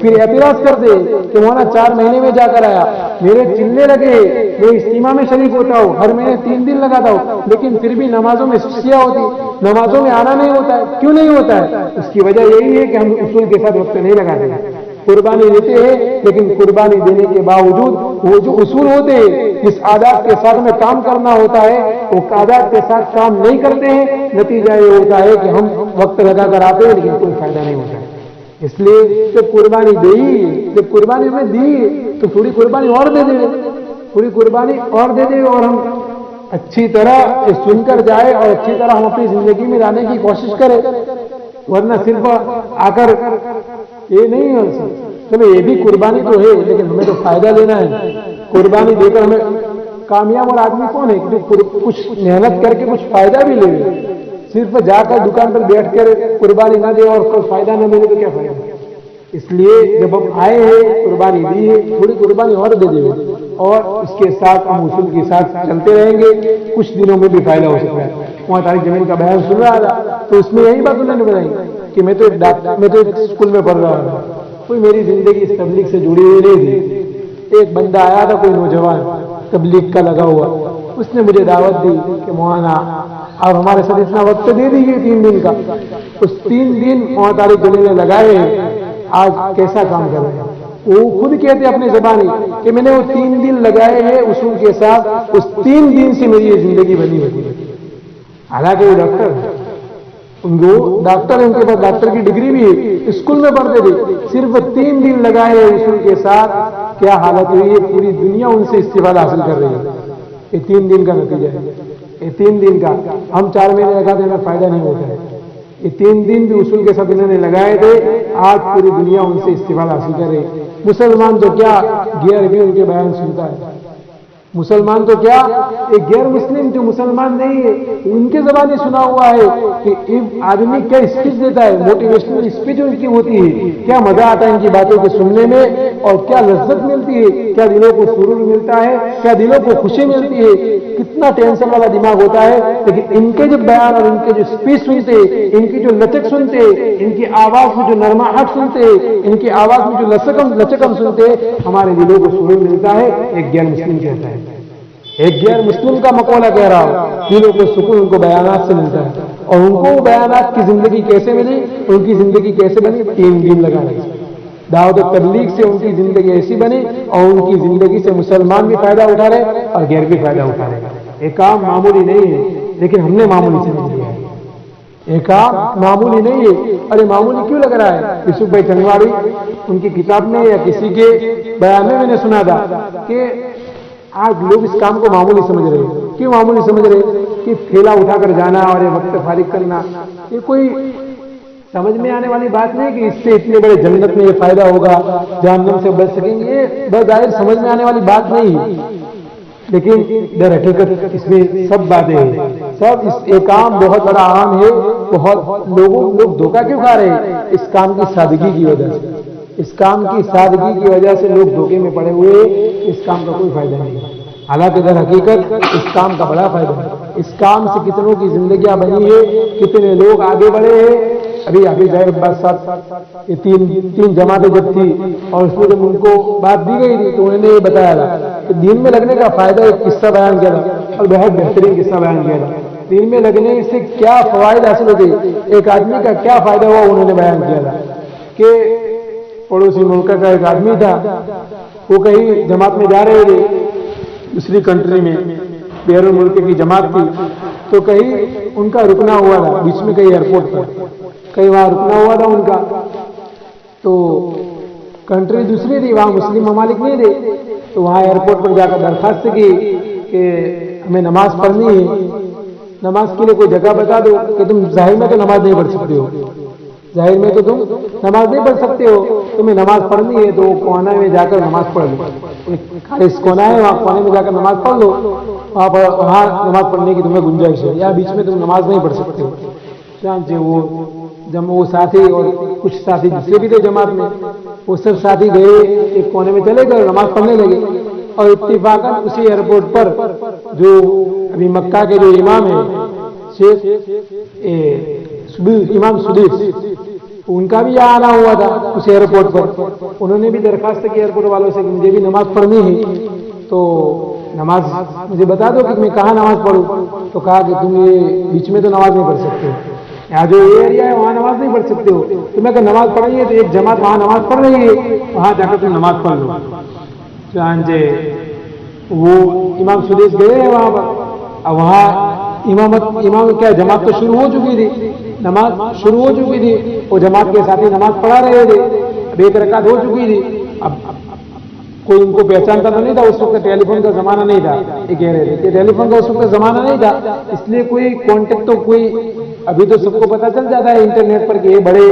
پھر اعتراض کر دے کہ مولانا 4 مہینے میں جا کر آیا، میرے چلنے لگے، میں اجتماع میں شریک ہوتا ہوں، ہر مہینے 3 دن لگاتا ہوں، لیکن پھر بھی نمازوں میں سستیاں ہوتی، نمازوں میں آنا نہیں ہوتا ہے، کیوں نہیں ہوتا ہے؟ اس کی وجہ یہی ہے کہ ہم اصول کے ساتھ وقت نہیں لگاتے ہیں۔ قربانی دیتے ہیں لیکن قربانی دینے کے باوجود وہ جو اصول ہوتے ہیں، جس عادات کے ساتھ میں کام کرنا ہوتا ہے، وہ عادات کے ساتھ کام نہیں کرتے ہیں، نتیجہ یہ ہوتا ہے کہ ہم وقت لگا کر آتے ہیں لیکن کوئی فائدہ نہیں ہوتا ہے۔ اس لیے جب قربانی جب قربانی ہمیں دی تو تھوڑی قربانی اور دے دے، پوری قربانی اور دے دے، اور ہم اچھی طرح سن کر جائے اور اچھی طرح ہم اپنی زندگی میں لانے کی کوشش کریں، ورنہ صرف آ کر یہ نہیں ہے۔ چلو یہ بھی قربانی تو ہے لیکن ہمیں تو فائدہ لینا ہے، قربانی دے کر ہمیں کامیاب اور آدمی کون ہے جو کچھ محنت کر کے کچھ فائدہ بھی لے، صرف جا کر دکان پر بیٹھ کر قربانی نہ دے اور کوئی فائدہ نہ ملے تو کیا فائدہ؟ اس لیے جب ہم آئے ہیں قربانی دی ہے، تھوڑی قربانی اور دے دیں اور اس کے ساتھ ہم اصول کے ساتھ چلتے رہیں گے، کچھ دنوں میں بھی فائدہ ہو سکتا ہے۔ وہاں طارق جمیل کا بیان سن رہا تھا تو اس میں یہی بات انہوں نے بتائی کہ میں تو ایک اسکول میں پڑھ رہا تھا، کوئی میری زندگی اس تبلیغ سے جڑی ہوئی نہیں تھی، ایک بندہ آیا تھا کوئی نوجوان تبلیغ کا لگا ہوا، اس نے مجھے دعوت دی کہ مولانا اور ہمارے ساتھ اتنا وقت دے دیجیے 3 دن کا۔ اس 3 دن وہاں طارق جمیل نے لگائے، آج کیسا کام کر رہے ہیں وہ خود کہتے اپنی زبانی کہ میں نے وہ 3 دن لگائے ہیں اصول کے ساتھ، اس 3 دن سے میری یہ زندگی بنی ہوئی ہے۔ حالانکہ وہ ڈاکٹر ڈاکٹر ان کے پاس ڈاکٹر کی ڈگری بھی ہے، اسکول میں پڑھتے تھے، صرف 3 دن لگائے اصول کے ساتھ، کیا حالت ہوئی ہے، پوری دنیا ان سے استفادہ حاصل کر رہی ہے۔ یہ 3 دن کا نتیجہ ہے، یہ 3 دن کا، ہم 4 مہینے لگاتے ہیں فائدہ نہیں ہوتا ہے، یہ 3 دن بھی اصول کے ساتھ انہوں نے لگائے تھے، آج پوری دنیا ان سے استفادہ حاصل کر رہی ہے۔ مسلمان تو کیا غیر بھی ان کے بیان سنتا ہے، مسلمان تو کیا ایک غیر مسلم جو مسلمان نہیں ہے ان کے زبانی سنا ہوا ہے کہ آدمی کیا اسپیچ دیتا ہے، موٹیویشنل اسپیچ ان کی ہوتی ہے، کیا مزہ آتا ہے ان کی باتوں کو سننے میں، اور کیا لذت ملتی ہے، کیا دلوں کو سرور ملتا ہے، کیا دلوں کو خوشی ملتی ہے، کتنا ٹینشن والا دماغ ہوتا ہے، لیکن ان کے جو بیان اور ان کے جو اسپیچ سنتے، ان کی جو لچک سنتے، ان کی آواز میں جو نرماہٹ سنتے، ان کی آواز میں جو لچکم سنتے، ہمارے دلوں کو سرور ملتا ہے۔ ایک غیر مسلم کہتا ہے، ایک غیر مسلم کا مقولہ کہہ رہا ہوں، دلوں کو سکون ان کو بیانات سے ملتا ہے، اور ان کو بیانات کی زندگی کیسے ملی، ان کی زندگی کیسے بنی، 3 دن لگا رہے، دعوت و تبلیغ سے ان کی زندگی ایسی بنی، اور ان کی زندگی سے مسلمان بھی فائدہ اٹھا رہے اور غیر بھی فائدہ اٹھا رہے۔ یہ کام معمولی نہیں ہے لیکن ہم نے معمولی سمجھ لیا ہے، یہ کام معمولی نہیں ہے. ارے معمولی کیوں لگ رہا ہے؟ یوسف بھائی چنگواڑی ان کی کتاب میں یا کسی کے بیان میں نے سنا تھا کہ آج لوگ اس کام کو معمولی سمجھ رہے ہیں. کیوں معمولی سمجھ رہے ہیں؟ کہ تھیلا اٹھا کر جانا اور یہ وقت فارغ کرنا یہ کوئی سمجھ میں آنے والی بات نہیں کہ اس سے اتنے بڑے جنت میں یہ فائدہ ہوگا، جہنم سے بچ سکیں گے. یہ بظاہر سمجھ میں آنے والی بات نہیں ہے، لیکن در حقیقت اس میں سب باتیں ہیں. سب یہ کام بہت بڑا عام ہے. بہت لوگ دھوکہ کیوں کھا رہے ہیں؟ اس کام کی سادگی کی وجہ سے. اس کام کی سادگی کی وجہ سے لوگ دھوکے میں پڑے ہوئے. اس کام کا کوئی فائدہ نہیں ہے، حالانکہ در حقیقت اس کام کا بڑا فائدہ ہے. اس کام سے کتنوں کی زندگیاں بنی ہے، کتنے لوگ آگے بڑھے ہیں. ابھی ظاہر عباس صاحب یہ تین جماعتیں جب تھی اور اس میں جب ان کو بات دی گئی تھی تو انہوں نے یہ بتایا تھا کہ دین میں لگنے کا فائدہ ایک قصہ بیان کیا تھا اور بہت بہترین قصہ بیان کیا تھا. دین میں لگنے سے کیا فوائد حاصل ہوتے، ایک آدمی کا کیا فائدہ ہوا انہوں نے بیان کیا تھا کہ پڑوسی ملک کا ایک آدمی تھا، وہ کہیں جماعت میں جا رہے تھے دوسری کنٹری میں، بیرون ملک کی جماعت تھی، تو کہیں ان کا رکنا ہوا تھا بیچ میں کہیں ایئرپورٹ پر، کہیں وہاں رکنا ہوا تھا ان کا. تو کنٹری دوسری تھی، وہاں مسلم ممالک نہیں تھے. تو وہاں ایئرپورٹ پر جا کر درخواست کی کہ ہمیں نماز پڑھنی ہے، نماز کے لیے کوئی جگہ بتا دو کہ تم ظاہر میں تو نماز نہیں پڑھ سکتے ہو، ظاہر میں تو تم نماز نہیں پڑھ سکتے ہو، تمہیں نماز پڑھنی ہے تو کونے میں جا کر نماز پڑھ لو. خالص کونا ہے وہاں کونے میں جا کر نماز پڑھ لو، وہاں نماز پڑھنے کی تمہیں گنجائش ہے، یا بیچ میں تم نماز نہیں پڑھ سکتے ہو. چانچہ وہ ساتھی اور کچھ ساتھی دوسرے بھی تھے جماعت میں، وہ سب ساتھی گئے ایک کونے میں چلے گئے نماز پڑھنے لگے. اور اتفاقاً اسی ایئرپورٹ پر جو ابھی مکہ کے جو امام ہیں شیخ امام سدیس، ان کا بھی یہاں آنا ہوا تھا اس ایئرپورٹ پر. انہوں نے بھی درخواست کی ایئرپورٹ والوں سے کہ مجھے بھی نماز پڑھنی ہے، تو نماز مجھے بتا دو کہ میں کہاں نماز پڑھوں. تو کہا کہ تم یہ بیچ میں تو نماز نہیں پڑھ سکتے، یہاں جو یہ ایریا ہے وہاں نماز نہیں پڑھ سکتے ہو. تمہیں اگر نماز پڑھنی ہے تو ایک جماعت وہاں نماز پڑھ رہی ہے، وہاں جا کر تم نماز پڑھ لو. چانچہ وہ امام سدیس گئے ہیں وہاں پر. اب وہاں امام کیا جماعت تو شروع ہو چکی تھی، نماز شروع ہو چکی تھی، وہ جماعت کے ساتھی نماز پڑھا رہے تھے. اب ایک رکعت ہو چکی تھی. اب کوئی ان کو پہچانتا تو نہیں تھا، اس وقت ٹیلی فون کا زمانہ نہیں تھا. یہ کہہ رہے تھے کہ ٹیلی فون کا اس وقت زمانہ نہیں تھا، اس لیے کوئی کانٹیکٹ تو کوئی ابھی تو سب کو پتا چل جاتا ہے انٹرنیٹ پر کہ یہ بڑے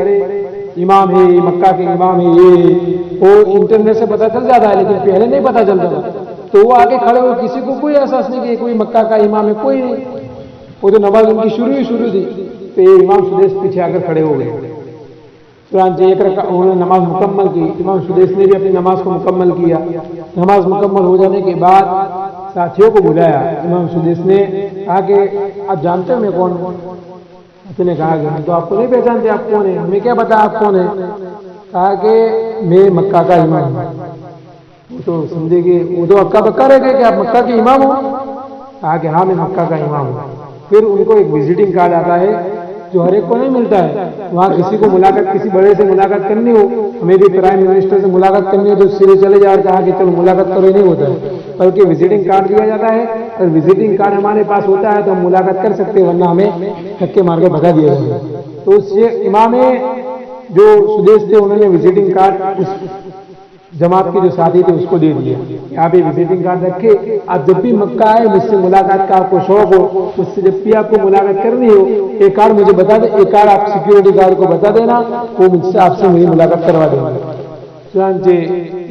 امام ہے، مکہ کے امام ہے، یہ وہ انٹرنیٹ سے پتا چل جاتا ہے، لیکن پہلے نہیں پتا چلتا تھا. تو وہ آگے کھڑے ہوئے، کسی کو کوئی احساس نہیں کہ کوئی مکہ کا امام ہے، کوئی نہیں. وہ تو نماز ان کی شروع تھی. تو یہ امام سدیس پیچھے آ کر کھڑے ہو گئے. چنانچہ ایک رکعت انہوں نے نماز مکمل کی. امام سدیس نے بھی اپنی نماز کو مکمل کیا. نماز مکمل ہو جانے کے بعد ساتھیوں کو بلایا. امام سدیس نے کہا کہ آپ جانتے ہیں میں کون ہوں؟ اس نے کہا کہ ہم تو آپ کو نہیں پہچانتے، آپ کون ہیں؟ ہمیں کیا پتا آپ کون ہیں؟ کہا کہ میں مکہ کا امام ہوں. وہ تو سمجھے کہ وہ تو اکا بکا رہ گئے کہ آپ مکہ کے امام ہو. کہا کہ ہاں میں مکہ کا امام ہوں. پھر ان کو ایک وزٹنگ کارڈ آتا ہے جو ہر ایک کو نہیں ملتا ہے. وہاں کسی کو ملاقات، کسی بڑے سے ملاقات کرنی ہو، ہمیں بھی پرائم منسٹر سے ملاقات کرنی ہو تو سیدھے چلے جاؤ، کہا کہ چلو ملاقات کرو، نہیں ہوتا ہے، بلکہ وزٹنگ کارڈ دیا جاتا ہے. اور وزٹنگ کارڈ ہمارے پاس ہوتا ہے تو ہم ملاقات کر سکتے ہیں، ورنہ ہمیں دھکے مار کے بھگا دیا جائے. تو اس امام جو سدیس تھے انہوں نے وزٹنگ کارڈ اس جماعت کے جو ساتھی تھے اس کو دے دیا. یہاں پہ وزٹنگ کارڈ رکھے، آپ جب بھی مکہ آئے مجھ سے ملاقات کا آپ کو شوق ہو، مجھ سے جب بھی آپ کو ملاقات کرنی ہو ایک کارڈ مجھے بتا دیں، ایک کارڈ آپ سیکورٹی گارڈ کو بتا دینا، وہ مجھ سے آپ سے میری ملاقات کروا دیں گے. چنانچہ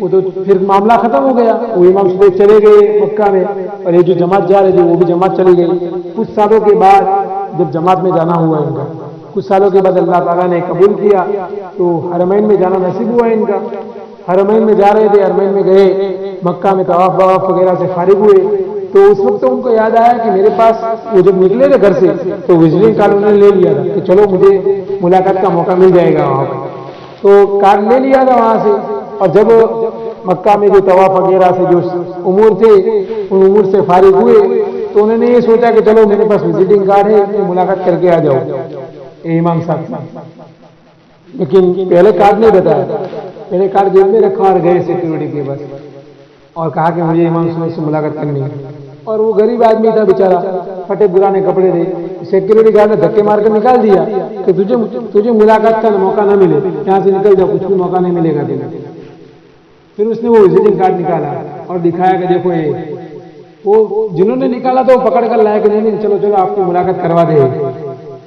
وہ تو پھر معاملہ ختم ہو گیا. وہ امام صاحب چلے گئے مکہ میں اور یہ جو جماعت جا رہے تھے وہ بھی جماعت چلی گئی. کچھ سالوں کے بعد جب جماعت میں جانا ہوا ان کا، کچھ سالوں کے بعد اللہ تعالیٰ نے قبول کیا تو حرمین میں جانا نصیب ہوا ان کا. حرمین میں جا رہے تھے، حرمین میں گئے، مکہ میں طواف وغیرہ سے فارغ ہوئے تو اس وقت ان کو یاد آیا کہ میرے پاس وہ جب نکلے تھے گھر سے تو وزٹنگ کارڈ انہوں نے لے لیا تھا کہ چلو مجھے ملاقات کا موقع مل جائے گا وہاں پہ. تو کارڈ لے لیا تھا وہاں سے. اور جب مکہ میں جو طواف وغیرہ سے جو امور تھے ان امور سے فارغ ہوئے تو انہوں نے یہ سوچا کہ چلو میرے پاس وزٹنگ کارڈ ہے، میں ملاقات کر کے آ جاؤ امام صاحب. لیکن پہلے کارڈ نہیں بتایا، پہلے کارڈ جیب میں رکھا اور گئے سیکورٹی کے بس اور کہا کہ مجھے امام صاحب سے ملاقات کرنی ہے. اور وہ غریب آدمی تھا بیچارہ، پھٹے پرانے کپڑے تھے، سیکورٹی گارڈ نے دھکے مار کر نکال دیا کہ تجھے ملاقات کا موقع نہ ملے، یہاں سے نکل جاؤ، کچھ بھی موقع نہیں ملے گا تمہیں۔ پھر اس نے وہ وزٹنگ کارڈ نکالا اور دکھایا کہ دیکھو یہ، وہ جنہوں نے نکالا تو وہ پکڑ کر لائے کہ نہیں چلو چلو آپ کی ملاقات کروا دے،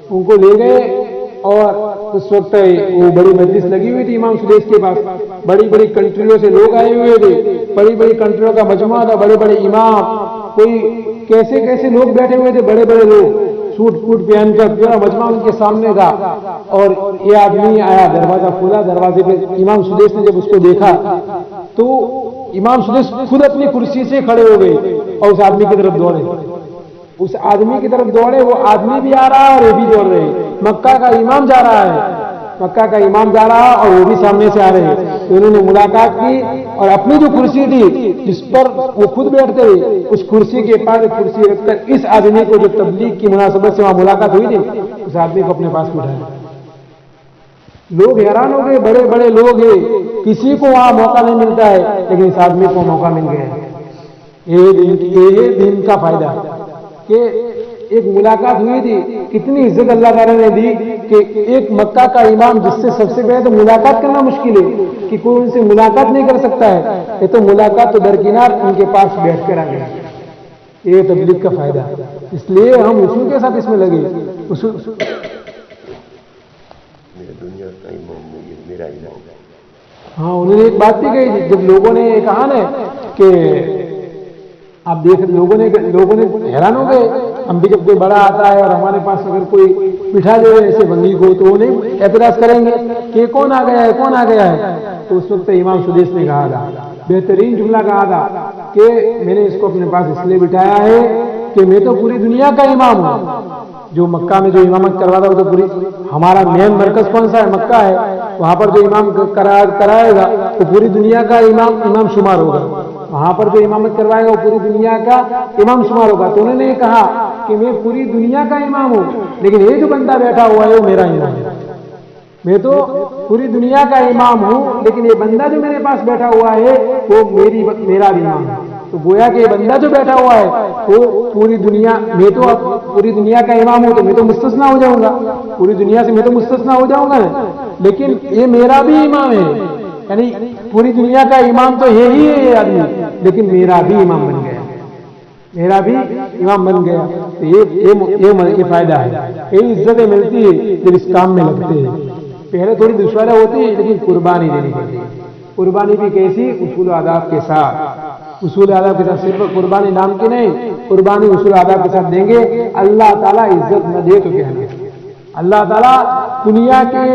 ان کو لے گئے۔ اور اس وقت وہ بڑی مجلس لگی ہوئی تھی امام سدیس کے پاس، بڑی بڑی کنٹریوں سے لوگ آئے ہوئے تھے، بڑی بڑی کنٹریوں کا مجموعہ تھا، بڑے بڑے امام، کوئی کیسے کیسے لوگ بیٹھے ہوئے تھے، بڑے بڑے لوگ سوٹ پوٹ پہن کر، پورا مجمع ان کے سامنے تھا۔ اور یہ آدمی آیا، دروازہ کھولا، دروازے پہ امام سدیس نے جب اس کو دیکھا تو امام سدیس خود اپنی کرسی سے کھڑے ہو گئے اور اس آدمی کی طرف دوڑے، اس آدمی کی طرف دوڑے، وہ آدمی بھی آ رہا ہے اور یہ بھی دوڑ رہے ہیں۔ مکہ کا امام جا رہا ہے، مکہ کا امام جا رہا اور وہ بھی سامنے سے آ رہے ہیں۔ انہوں نے ملاقات کی اور اپنی جو کرسی تھی جس پر وہ خود بیٹھتے تھے، اس کرسی کے پاس کرسی رکھ کر اس آدمی کو جو تبلیغ کی مناسبت سے وہاں ملاقات ہوئی تھی، اس آدمی کو اپنے پاس بٹھایا۔ لوگ حیران ہو گئے، بڑے بڑے لوگ ہیں، کسی کو وہاں موقع نہیں ملتا ہے، لیکن اس آدمی کو موقع مل گیا ہے۔ یہ دین کا فائدہ کہ ایک ملاقات ہوئی تھی، کتنی عزت اللہ تعالیٰ نے دی کہ ایک مکہ کا امام جس سے سب سے پہلے تو ملاقات کرنا مشکل ہے کہ کوئی ان سے ملاقات نہیں کر سکتا ہے، یہ تو ملاقات تو درکنار ان کے پاس بیٹھ کر آ گیا۔ یہ تبلیغ کا فائدہ، اس لیے ہم اصول کے ساتھ اس میں لگے۔ ہاں، انہوں نے ایک بات بھی کہی تھی، جب لوگوں نے کہا نا کہ آپ دیکھ، لوگوں نے حیران ہو گئے، ہم بھی جب کوئی بڑا آتا ہے اور ہمارے پاس اگر کوئی بٹھا دے ایسے بندی کو تو وہ نہیں اعتراض کریں گے کہ کون آ گیا ہے، کون آ گیا ہے۔ تو اس وقت امام سدیس نے کہا تھا، بہترین جملہ کہا تھا کہ میں نے اس کو اپنے پاس اس لیے بٹھایا ہے کہ میں تو پوری دنیا کا امام ہوں۔ جو مکہ میں جو امامت کروا رہا وہ تو پوری، ہمارا مین مرکز کون سا ہے؟ مکہ ہے، وہاں پر جو امام کرائے گا تو پوری دنیا کا امام شمار ہوگا، وہاں پر جو امامت کروائے گا وہ پوری دنیا کا امام شمار ہوگا۔ تو انہوں نے کہا کہ میں پوری دنیا کا امام ہوں، لیکن یہ جو بندہ بیٹھا ہوا ہے وہ میرا امام ہے۔ میں تو پوری دنیا کا امام ہوں، لیکن یہ بندہ جو میرے پاس بیٹھا ہوا ہے وہ میرا بھی امام ہے۔ تو گویا کہ یہ بندہ جو بیٹھا ہوا ہے وہ پوری دنیا، میں تو پوری دنیا کا امام ہوں تو میں تو مستثنا ہو جاؤں گا، پوری دنیا سے میں تو مستثنا ہو جاؤں گا نا، لیکن یہ میرا بھی امام ہے، یعنی پوری دنیا کا امام تو یہی ہے یہ آدمی، لیکن میرا بھی امام بن گیا، میرا بھی امام بن گیا۔ تو یہ فائدہ ہے، یہ عزتیں ملتی ہے جب اس کام میں لگتے ہیں۔ پہلے تھوڑی دشواریاں ہوتی ہے، لیکن قربانی دینی پڑتی ہے۔ قربانی بھی کیسی؟ اصول و آداب کے ساتھ، اصول آداب کے ساتھ، صرف قربانی نام کی نہیں، قربانی اصول آداب کے ساتھ دیں گے۔ اللہ تعالیٰ عزت نہ دے تو کہنا، اللہ تعالیٰ دنیا کے،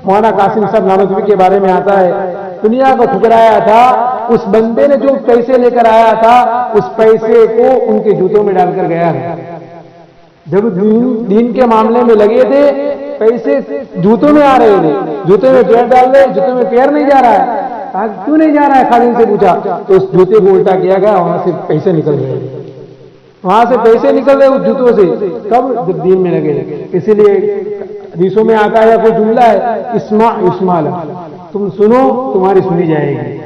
مولانا قاسم صاحب نانوتوی کے بارے میں آتا ہے، دنیا کو ٹھکرایا تھا اس بندے نے جو پیسے لے کر آیا تھا، اس پیسے کو ان کے جوتوں میں ڈال کر گیا ہے۔ جب دین کے معاملے میں لگے تھے، پیسے جوتوں میں آ رہے تھے، جوتے میں پیر ڈال رہے، جوتے میں پیر نہیں جا رہا ہے، کیوں نہیں جا رہا ہے؟ خادم سے پوچھا تو اس جوتے کو الٹا کیا گیا، وہاں سے پیسے نکل رہے، وہاں سے پیسے نکل رہے اس جوتوں سے۔ کب؟ جب دین میں لگے۔ اسی لیے حدیثوں میں آتا ہے، کوئی جملہ ہے، اسمع تم سنو تمہاری سنی جائے گی،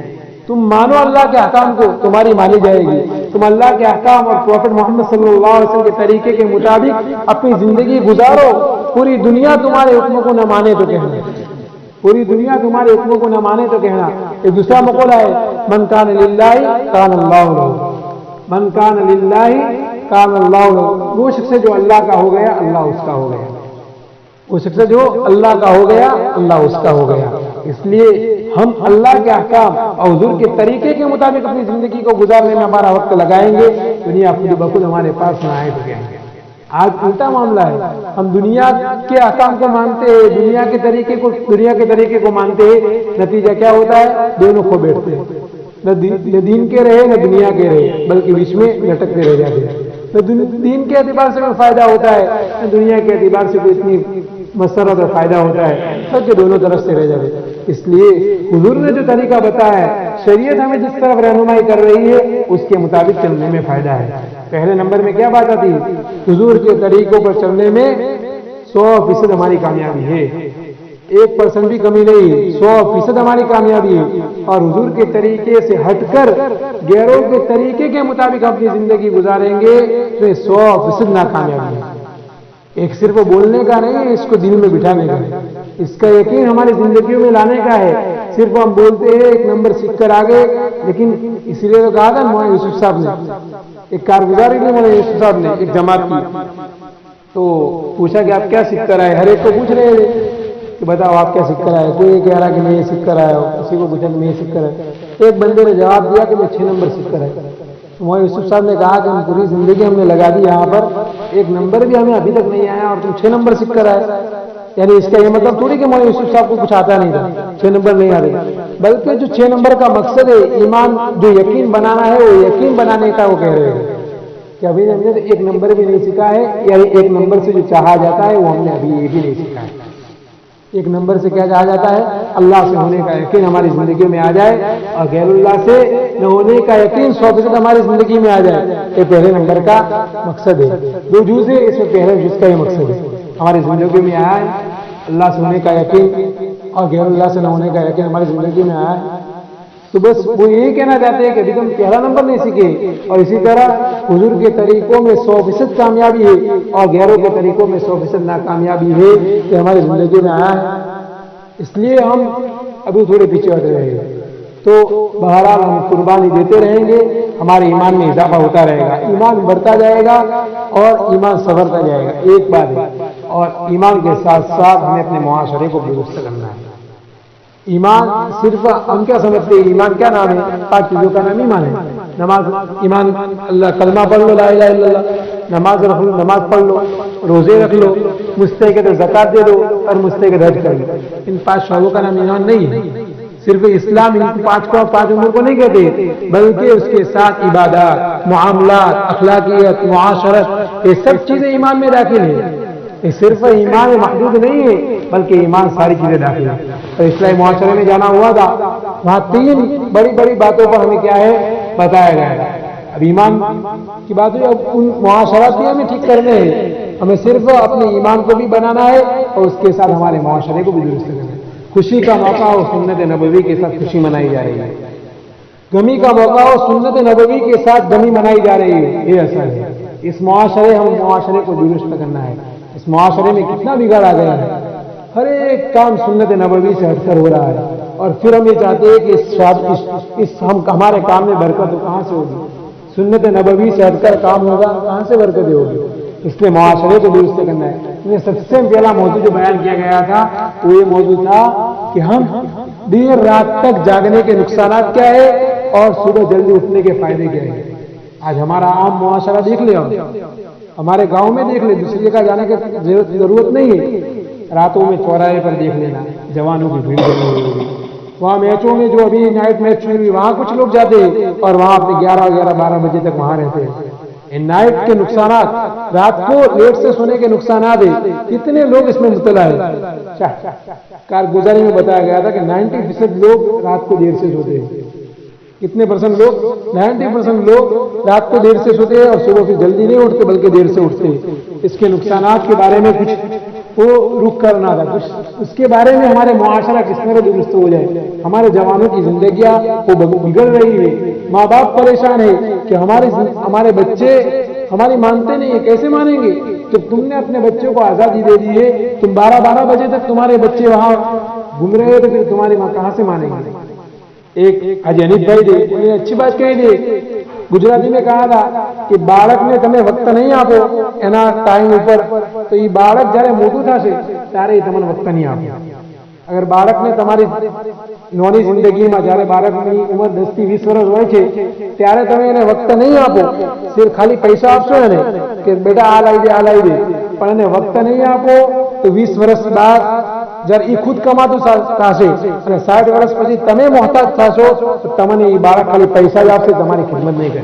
تم مانو اللہ کے احکام کو تمہاری مانی جائے گی، تم اللہ کے احکام اور پروفٹ محمد صلی اللہ علیہ وسلم کے طریقے کے مطابق اپنی زندگی گزارو، پوری دنیا تمہارے حکموں کو نہ مانے تو کہنا، پوری دنیا تمہارے حکموں کو نہ مانے تو کہنا۔ ایک دوسرا مقولہ ہے، من کان للہ کان اللہ لہ، من کان للہ کان اللہ لہ، وہ شخص جو اللہ کا ہو گیا اللہ اس کا ہو گیا، وہ شخص جو اللہ کا ہو گیا اللہ اس کا ہو گیا۔ اس لیے ہم اللہ کے احکام اور حضور کے طریقے کے مطابق اپنی زندگی کو گزارنے میں ہمارا وقت لگائیں گے، دنیا خود بخود ہمارے پاس نہ آئے تو کہیں گے۔ آج الٹا معاملہ ہے، ہم دنیا کے احکام کو مانتے ہیں، دنیا کے طریقے کو مانتے ہیں، نتیجہ کیا ہوتا ہے؟ دونوں کھو بیٹھتے ہیں، نہ دین کے رہے نہ دنیا کے رہے، بلکہ بیچ میں لٹکتے رہ جاتے ہیں۔ نہ دین کے اعتبار سے کوئی فائدہ ہوتا ہے، نہ دنیا کے اعتبار سے کوئی اتنی مسرت اور فائدہ ہوتا ہے، سب کے دونوں طرف سے رہ جاتے۔ اس لیے حضور نے جو طریقہ بتایا ہے، شریعت ہمیں جس طرف رہنمائی کر رہی ہے اس کے مطابق چلنے میں فائدہ ہے۔ پہلے نمبر میں کیا بات آتی ہے؟ حضور کے طریقوں پر چلنے میں 100% ہماری کامیابی ہے۔ 1% بھی کمی نہیں ہے، 100% ہماری کامیابی ہے۔ اور حضور کے طریقے سے ہٹ کر غیروں کے طریقے کے مطابق اپنی زندگی گزاریں گے تو 100% ناکامیابی ہے۔ ایک صرف بولنے کا نہیں ہے، اس کو دل میں بٹھانے کا ہے، اس کا یقین ہماری زندگیوں میں لانے کا ہے۔ صرف ہم بولتے ہیں 1 نمبر سیکھ کر آگے، لیکن اسی لیے تو کہا تھا مولانا یوسف صاحب نے، ایک کارگزاری نے مولانا یوسف صاحب نے ایک جماعت کی، تو پوچھا کہ آپ کیا سیکھ کر آئے؟ ہر ایک کو پوچھ رہے تھے کہ بتاؤ آپ کیا سیکھ کر آئے؟ کوئی یہ کہہ رہا کہ میں یہ سیکھ کر آیا ہوں، کسی کو پوچھا کہ میں یہ سیکھ کر آیا۔ ایک بندے نے جواب دیا کہ میں 6 نمبر سیکھ کر آیا۔ مولانا یوسف صاحب نے کہا کہ ہم پوری زندگی ہم نے لگا دی یہاں پر، 1 نمبر بھی ہمیں ابھی تک نہیں آیا اور تم 6 نمبر سیکھ کر آئے۔ یعنی اس کا یہ مطلب تھوڑی کہ مولانا یوسف صاحب کو کچھ آتا نہیں تھا، 6 نمبر نہیں آتے، بلکہ جو 6 نمبر کا مقصد ہے ایمان جو یقین بنانا ہے، وہ یقین بنانے کا وہ کہہ رہے ہیں کہ ابھی ہم نے 1 نمبر بھی نہیں سیکھا ہے، یعنی 1 نمبر سے جو چاہا جاتا ہے وہ ہم نے ابھی یہ بھی نہیں سیکھا ہے۔ 1 نمبر سے کیا چاہا جاتا ہے؟ اللہ سے ہونے کا یقین ہماری زندگی میں آ جائے، اور غیر اللہ سے نہ ہونے کا یقین 100% ہماری زندگی میں آ جائے۔ یہ پہلے نمبر کا مقصد ہے۔ 2 جز ہے، اس میں پہلے جز کا یہ مقصد ہے، ہماری زندگی میں آیا ہے اللہ سے ہونے کا یقین اور غیر اللہ سے نہ ہونے کا یقین ہماری زندگی میں آیا ہے۔ تو بس وہ یہی کہنا چاہتے ہیں کہ ابھی تم پہلا نمبر نہیں سیکھے، اور اسی طرح حضور کے طریقوں میں 100% کامیابی ہے اور غیروں کے طریقوں میں 100% ناکامیابی ہے، کہ ہماری زندگی میں آیا ہے۔ اس لیے ہم ابھی تھوڑے پیچھے ہٹ رہے ہیں، تو بہرحال ہم قربانی دیتے رہیں گے، ہمارے ایمان میں اضافہ ہوتا رہے گا، ایمان بڑھتا جائے گا اور ایمان سنورتا جائے گا۔ ایک بات ہے، اور ایمان کے ساتھ ساتھ ہمیں اپنے معاشرے کو درست کرنا ہے۔ ایمان صرف ہم کیا سمجھتے ہیں؟ ایمان کیا نام ہے؟ 5 چیزوں کا نام ایمان ہے۔ نماز ایمان، اللہ کلمہ پڑھ لو لا الہ الا اللہ، نماز رکھ لو، نماز پڑھ لو، روزے رکھ لو، مستحق زکات دے دو اور مستحق حج کر لو۔ ان 5 شعبوں کا نام ایمان نہیں ہے۔ صرف اسلام ان 5 امور کو نہیں کہتے، بلکہ اس کے ساتھ عبادات، معاملات، اخلاقیات، معاشرت، یہ سب چیزیں ایمان میں داخل ہیں۔ یہ صرف ایمان محدود نہیں ہے، بلکہ ایمان ساری چیزیں داخل ہیں۔ اور اسلامی معاشرے میں جانا ہوا تھا، وہاں 3 بڑی بڑی باتوں پر ہمیں کیا ہے بتایا گیا ہے۔ اب ایمان کی بات ہوئی، اب ان معاشرات بھی ہمیں ٹھیک کرنے ہیں، ہمیں صرف اپنے ایمان کو بھی بنانا ہے اور اس کے ساتھ ہمارے معاشرے کو بھی درست کرنا ہے۔ خوشی کا موقع ہو، سنت نبوی کے ساتھ خوشی منائی جا رہی ہے۔ غمی کا موقع ہو، سنت نبوی کے ساتھ غمی منائی جا رہی ہے۔ یہ اثر ہے اس معاشرے، ہم معاشرے کو درست کرنا ہے۔ اس معاشرے میں کتنا بگاڑ آ گیا ہے، ہر ایک کام سنت نبوی سے ہٹ کر ہو رہا ہے، اور پھر ہم یہ چاہتے ہیں کہ ہمارے کام میں برکت ہو، کہاں سے ہوگی؟ سنت نبوی سے ہٹ کر کام ہوگا، کہاں سے برکت ہوگی؟ اس لیے معاشرے کو درست کرنا ہے۔ سب سے پہلا موضوع جو بیان کیا گیا تھا وہ یہ موضوع تھا کہ ہم دیر رات تک جاگنے کے نقصانات کیا ہے اور صبح جلدی اٹھنے کے فائدے کیا ہے۔ آج ہمارا عام معاشرہ دیکھ لیا، ہمارے گاؤں میں دیکھ لے، دوسری جگہ جانے کی ضرورت نہیں ہے، راتوں میں چوراہے پر دیکھ لینا جوانوں کی بھیڑ جمی ہوئی ہوگی، وہاں میچوں میں جو ابھی نائٹ میچ شروع ہوئی وہاں کچھ لوگ جاتے ہیں اور وہاں اپنے 11-12 بجے تک وہاں رہتے ہیں۔ نائٹ کے نقصانات، رات کو لیٹ سے سونے کے نقصانات ہیں، کتنے لوگ اس میں مبتلا ہیں۔ کارگزاری میں بتایا گیا تھا کہ 90% لوگ رات کو دیر سے سوتے ہیں۔ کتنے پرسنٹ لوگ؟ 90% لوگ رات کو دیر سے سوتے ہیں اور صبح سے جلدی نہیں اٹھتے بلکہ دیر سے اٹھتے ہیں۔ اس کے نقصانات کے بارے میں کچھ وہ رخ کرنا تھا، کچھ اس کے بارے میں ہمارے معاشرہ کس طرح درست ہو جائے۔ ہمارے جوانوں کی زندگیاں وہ بگڑ رہی ہے، ماں باپ پریشان ہے کہ ہمارے بچے ہماری مانتے نہیں ہیں، کیسے مانیں گے؟ جب تم نے اپنے بچوں کو آزادی دے دی ہے، تم 12 بجے تک تمہارے بچے وہاں گھوم رہے ہیں، تو پھر تمہاری ماں کہاں سے مانیں گے؟ ایک حاجی انیف بھائی دے انہیں اچھی بات کہی دے، گجراتی میں کہا تھا کہ بالک نے تمہیں وقت نہیں આપો એના ટાઈમ ઉપર તો એ બાળક જ્યારે મોટું થશે ત્યારે તમને વખત નહીં આપે। અગર બાળકને તમારી નોની જિંદગીમાં જ્યારે બાળકની ઉંમર 10 થી 20 વર્ષ હોય છે ત્યારે તમે એને વખત નહીં આપો, સિર્ફ ખાલી પૈસા આપશો એને કે બેટા આ લાવી દે, પણ એને વખત નહીં આપો તો 20 વર્ષ બાદ જ્યારે એ ખુદ કમાતું થશે અને 60 વર્ષ પછી તમે મોહતાજ થશો તો તમને એ બાળક ખાલી પૈસા જ આપશે, તમારી ખિદમત નહીં કરે।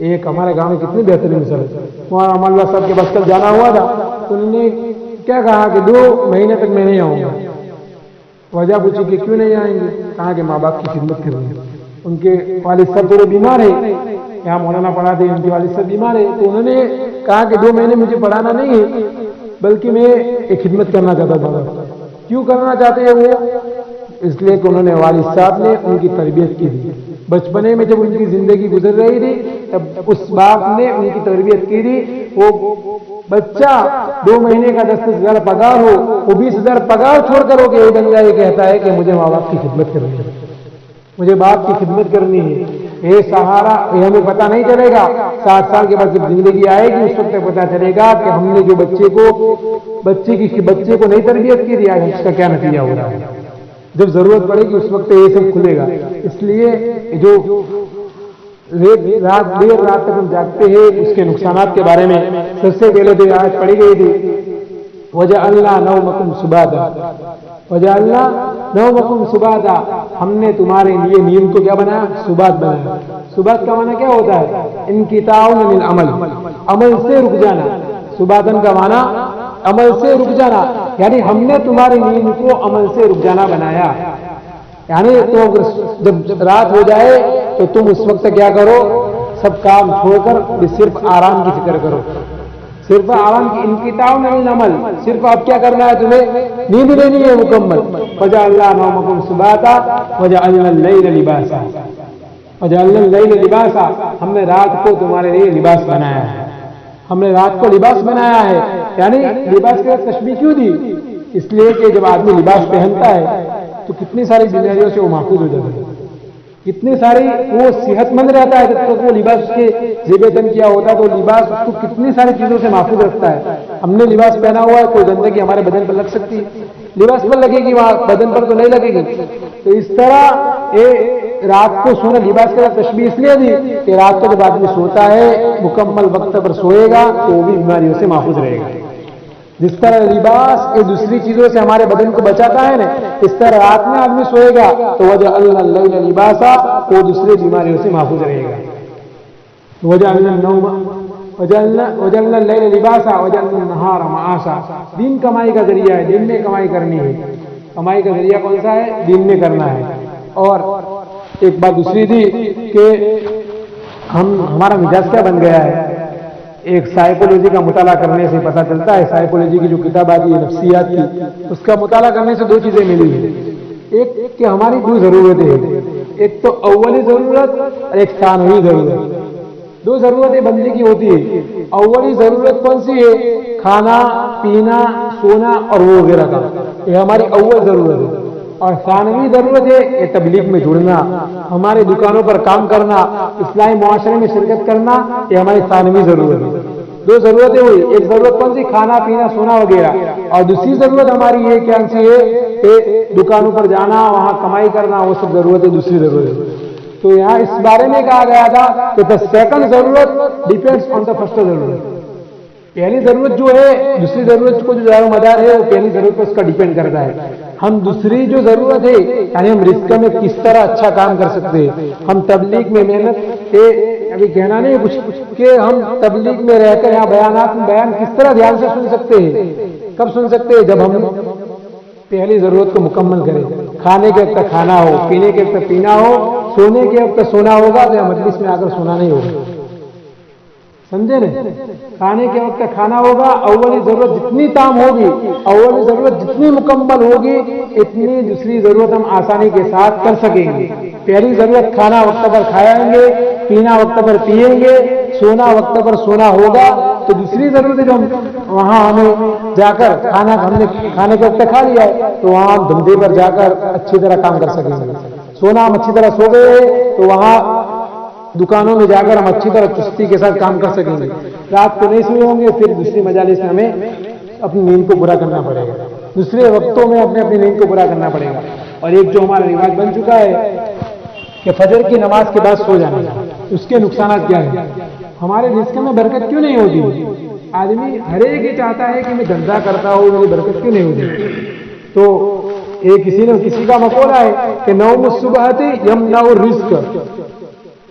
ایک ہمارے گاؤں میں کتنی بہترین مثال ہے، وہاں اماللہ صاحب کے پاس کل جانا ہوا تھا، انہوں نے کیا کہا کہ 2 مہینے تک میں نہیں آؤں گا۔ وجہ پوچھی کہ کیوں نہیں آئیں گے؟ کہا کہ ماں باپ کی خدمت کرنی ہے۔ ان کے والد صاحب تھوڑے بیمار ہیں، یہاں مولانا پڑھاتے ہیں، ان کے والد صاحب بیمار ہیں، تو انہوں نے کہا کہ 2 مہینے مجھے پڑھانا نہیں ہے، بلکہ میں ایک خدمت کرنا چاہتا تھا۔ کیوں کرنا چاہتے ہیں وہ؟ اس لیے کہ انہوں نے والد صاحب نے ان کی تربیت کی تھی، بچپنے میں جب ان کی زندگی گزر رہی تھی تب اس باپ نے ان کی تربیت کی تھی۔ وہ بچہ 2 مہینے کا 10,000 پگار ہو، وہ 20,000 پگار چھوڑ کر ہو کے یہ بن جائے، کہتا ہے کہ مجھے ماں باپ کی خدمت کرنی ہے، مجھے باپ کی خدمت کرنی ہے۔ یہ سہارا یہ ہمیں پتہ نہیں چلے گا، 60 سال کے بعد جب زندگی آئے گی اس وقت پتہ چلے گا کہ ہم نے جو بچے کو نہیں تربیت کی تھی، آج اس کا کیا نتیجہ ہو رہا ہے۔ جب ضرورت پڑے گی اس وقت یہ سب کھلے گا۔ اس لیے جو دیر رات تک ہم جاگتے ہیں اس کے نقصانات کے بارے میں سب سے پہلے تو آیت پڑھی گئی تھی، وَجَعَلْنَا نَوْمَكُمْ سُبَاتًا، وَجَعَلْنَا نَوْمَكُمْ سُبَاتًا، ہم نے تمہارے لیے نیند کو کیا بنایا؟ سبات بنایا۔ سبات کا معنی کیا ہوتا ہے؟ انقطاع عن العمل، عمل سے رک جانا۔ سباتن کا معنی عمل سے رک جانا، یعنی ہم نے تمہاری نیند کو عمل سے رک جانا بنایا۔ یعنی تو جب رات ہو جائے تو تم اس وقت کیا کرو؟ سب کام چھوڑ کر صرف آرام کی فکر کرو، صرف آرام کی۔ انقطاع عن العمل، صرف آپ کیا کرنا ہے؟ تمہیں نیند لینی ہے مکمل۔ وَجَعَلْنَا نَوْمَكُمْ سُبَاتًا وَجَعَلْنَا اللَّيْلَ لِبَاسًا، وَجَعَلْنَا اللَّيْلَ لِبَاسًا، ہم نے رات کو تمہارے لیے لباس بنایا ہے، ہم نے رات کو لباس بنایا ہے۔ یعنی لباس کی تشبیہ کیوں دی؟ اس لیے کہ جب آدمی لباس پہنتا ہے تو کتنی ساری بیماریوں سے وہ محفوظ ہو جاتا ہے، کتنی ساری وہ صحت مند رہتا ہے۔ جب تک وہ لباس اس کے زیب تن کیا ہوتا ہے تو لباس اس کو کتنی ساری چیزوں سے محفوظ رکھتا ہے۔ ہم نے لباس پہنا ہوا ہے، کوئی گندگی ہمارے بدن پر لگ سکتی ہے، لباس پر لگے گی، وہاں بدن پر تو نہیں لگے گی۔ تو اس طرح رات کو سونا لباس کا تشبیہ اس لیے دی کہ رات کو جب آدمی سوتا ہے مکمل وقت پر سوئے گا تو وہ بھی بیماریوں سے محفوظ رہے گا۔ جس طرح لباس یہ دوسری چیزوں سے ہمارے بدن کو بچاتا ہے نا، اس طرح رات میں آدمی سوئے گا تو وَجَعَلْنَا اللَّيْلَ لِبَاسًا، وہ دوسرے بیماریوں سے محفوظ رہے گا۔ وَجَعَلْنَا اللَّيْلَ لِبَاسًا وَجَعَلْنَا النَّهَارَ مَعَاشًا، دین کمائی کا ذریعہ ہے، دن میں کمائی کرنی ہے۔ کمائی کا ذریعہ کون سا ہے؟ دن میں کرنا ہے۔ اور ایک بات دوسری تھی کہ ہمارا مزاج کیا بن گیا ہے۔ ایک سائیکولوجی کا مطالعہ کرنے سے پتہ چلتا ہے، سائیکولوجی کی جو کتاب آتی ہے نفسیات کی، اس کا مطالعہ کرنے سے 2 چیزیں ملی ہیں۔ ایک کہ ہماری 2 ضرورتیں ہیں، ایک تو اولی ضرورت اور ایک ثانوی ضرورت۔ 2 ضرورتیں بندے کی ہوتی ہے۔ اولی ضرورت کون سی ہے؟ کھانا پینا سونا اور وہ وغیرہ کا، یہ ہماری اول ضرورت ہے۔ اور ثانوی ضرورت ہے یہ تبلیغ میں جڑنا، ہمارے دکانوں پر کام کرنا، اسلامی معاشرے میں شرکت کرنا، یہ ہماری ثانوی ضرورت ہے۔ 2 ضرورتیں ہوئی، ایک ضرورت کون سی؟ کھانا پینا سونا وغیرہ، اور دوسری ضرورت ہماری یہ کیا سی ہے کہ دکانوں پر جانا وہاں کمائی کرنا، وہ سب ضرورتیں دوسری ضرورت ہے۔ تو یہاں اس بارے میں کہا گیا تھا کہ the second ضرورت ڈیپینڈس آن the first ضرورت۔ پہلی ضرورت جو ہے دوسری ضرورت کو جو دار و مدار ہے وہ پہلی ضرورت پر اس کا ڈیپینڈ کرتا ہے۔ ہم دوسری جو ضرورت ہے یعنی ہم رزق میں کس طرح اچھا کام کر سکتے ہیں، ہم تبلیغ میں محنت ابھی کہنا نہیں کچھ کہ ہم تبلیغ میں رہ کر یہاں بیانات میں بیان کس طرح دھیان سے سن سکتے ہیں۔ کب سن سکتے ہیں؟ جب ہم پہلی ضرورت کو مکمل کریں، کھانے کے وقت کھانا ہو، پینے کے وقت پینا ہو، سونے کے وقت سونا ہوگا تو یہاں مجلس میں آ کر سونا نہیں ہوگا، سمجھے نا؟ کھانے کے وقت کھانا ہوگا، اولی ضرورت جتنی تام ہوگی، اولی ضرورت جتنی مکمل ہوگی اتنی دوسری ضرورت ہم آسانی کے ساتھ کر سکیں گے۔ پہلی ضرورت کھانا وقت پر کھائیں گے، پینا وقت پر پیئیں گے، سونا وقت پر سونا ہوگا، تو دوسری ضرورت ہے جو ہم وہاں ہمیں جا کر ہم نے کھانے کے وقت کھا لیا ہے تو وہاں ہم دھندے پر جا کر اچھی طرح کام کر سکیں گے۔ سونا ہم اچھی طرح سو گئے تو وہاں دکانوں میں جا کر ہم اچھی طرح چستی کے ساتھ کام کر سکیں گے۔ رات کو نہیں سوئے ہوں گے پھر دوسری مجالس میں ہمیں اپنی نیند کو پورا کرنا پڑے گا، دوسرے وقتوں میں اپنی نیند کو پورا کرنا پڑے گا۔ اور ایک جو ہمارا رواج بن چکا ہے کہ فجر کی نماز کے بعد سو جانا، اس کے نقصانات کیا ہیں؟ ہمارے رزق میں برکت کیوں نہیں ہوتی؟ آدمی ہر ایک ہی چاہتا ہے کہ میں دھندا کرتا ہوں میری برکت کیوں نہیں ہوتی؟ تو کسی کا مقولہ ہے کہ نوم الصبح یمنع الرزق،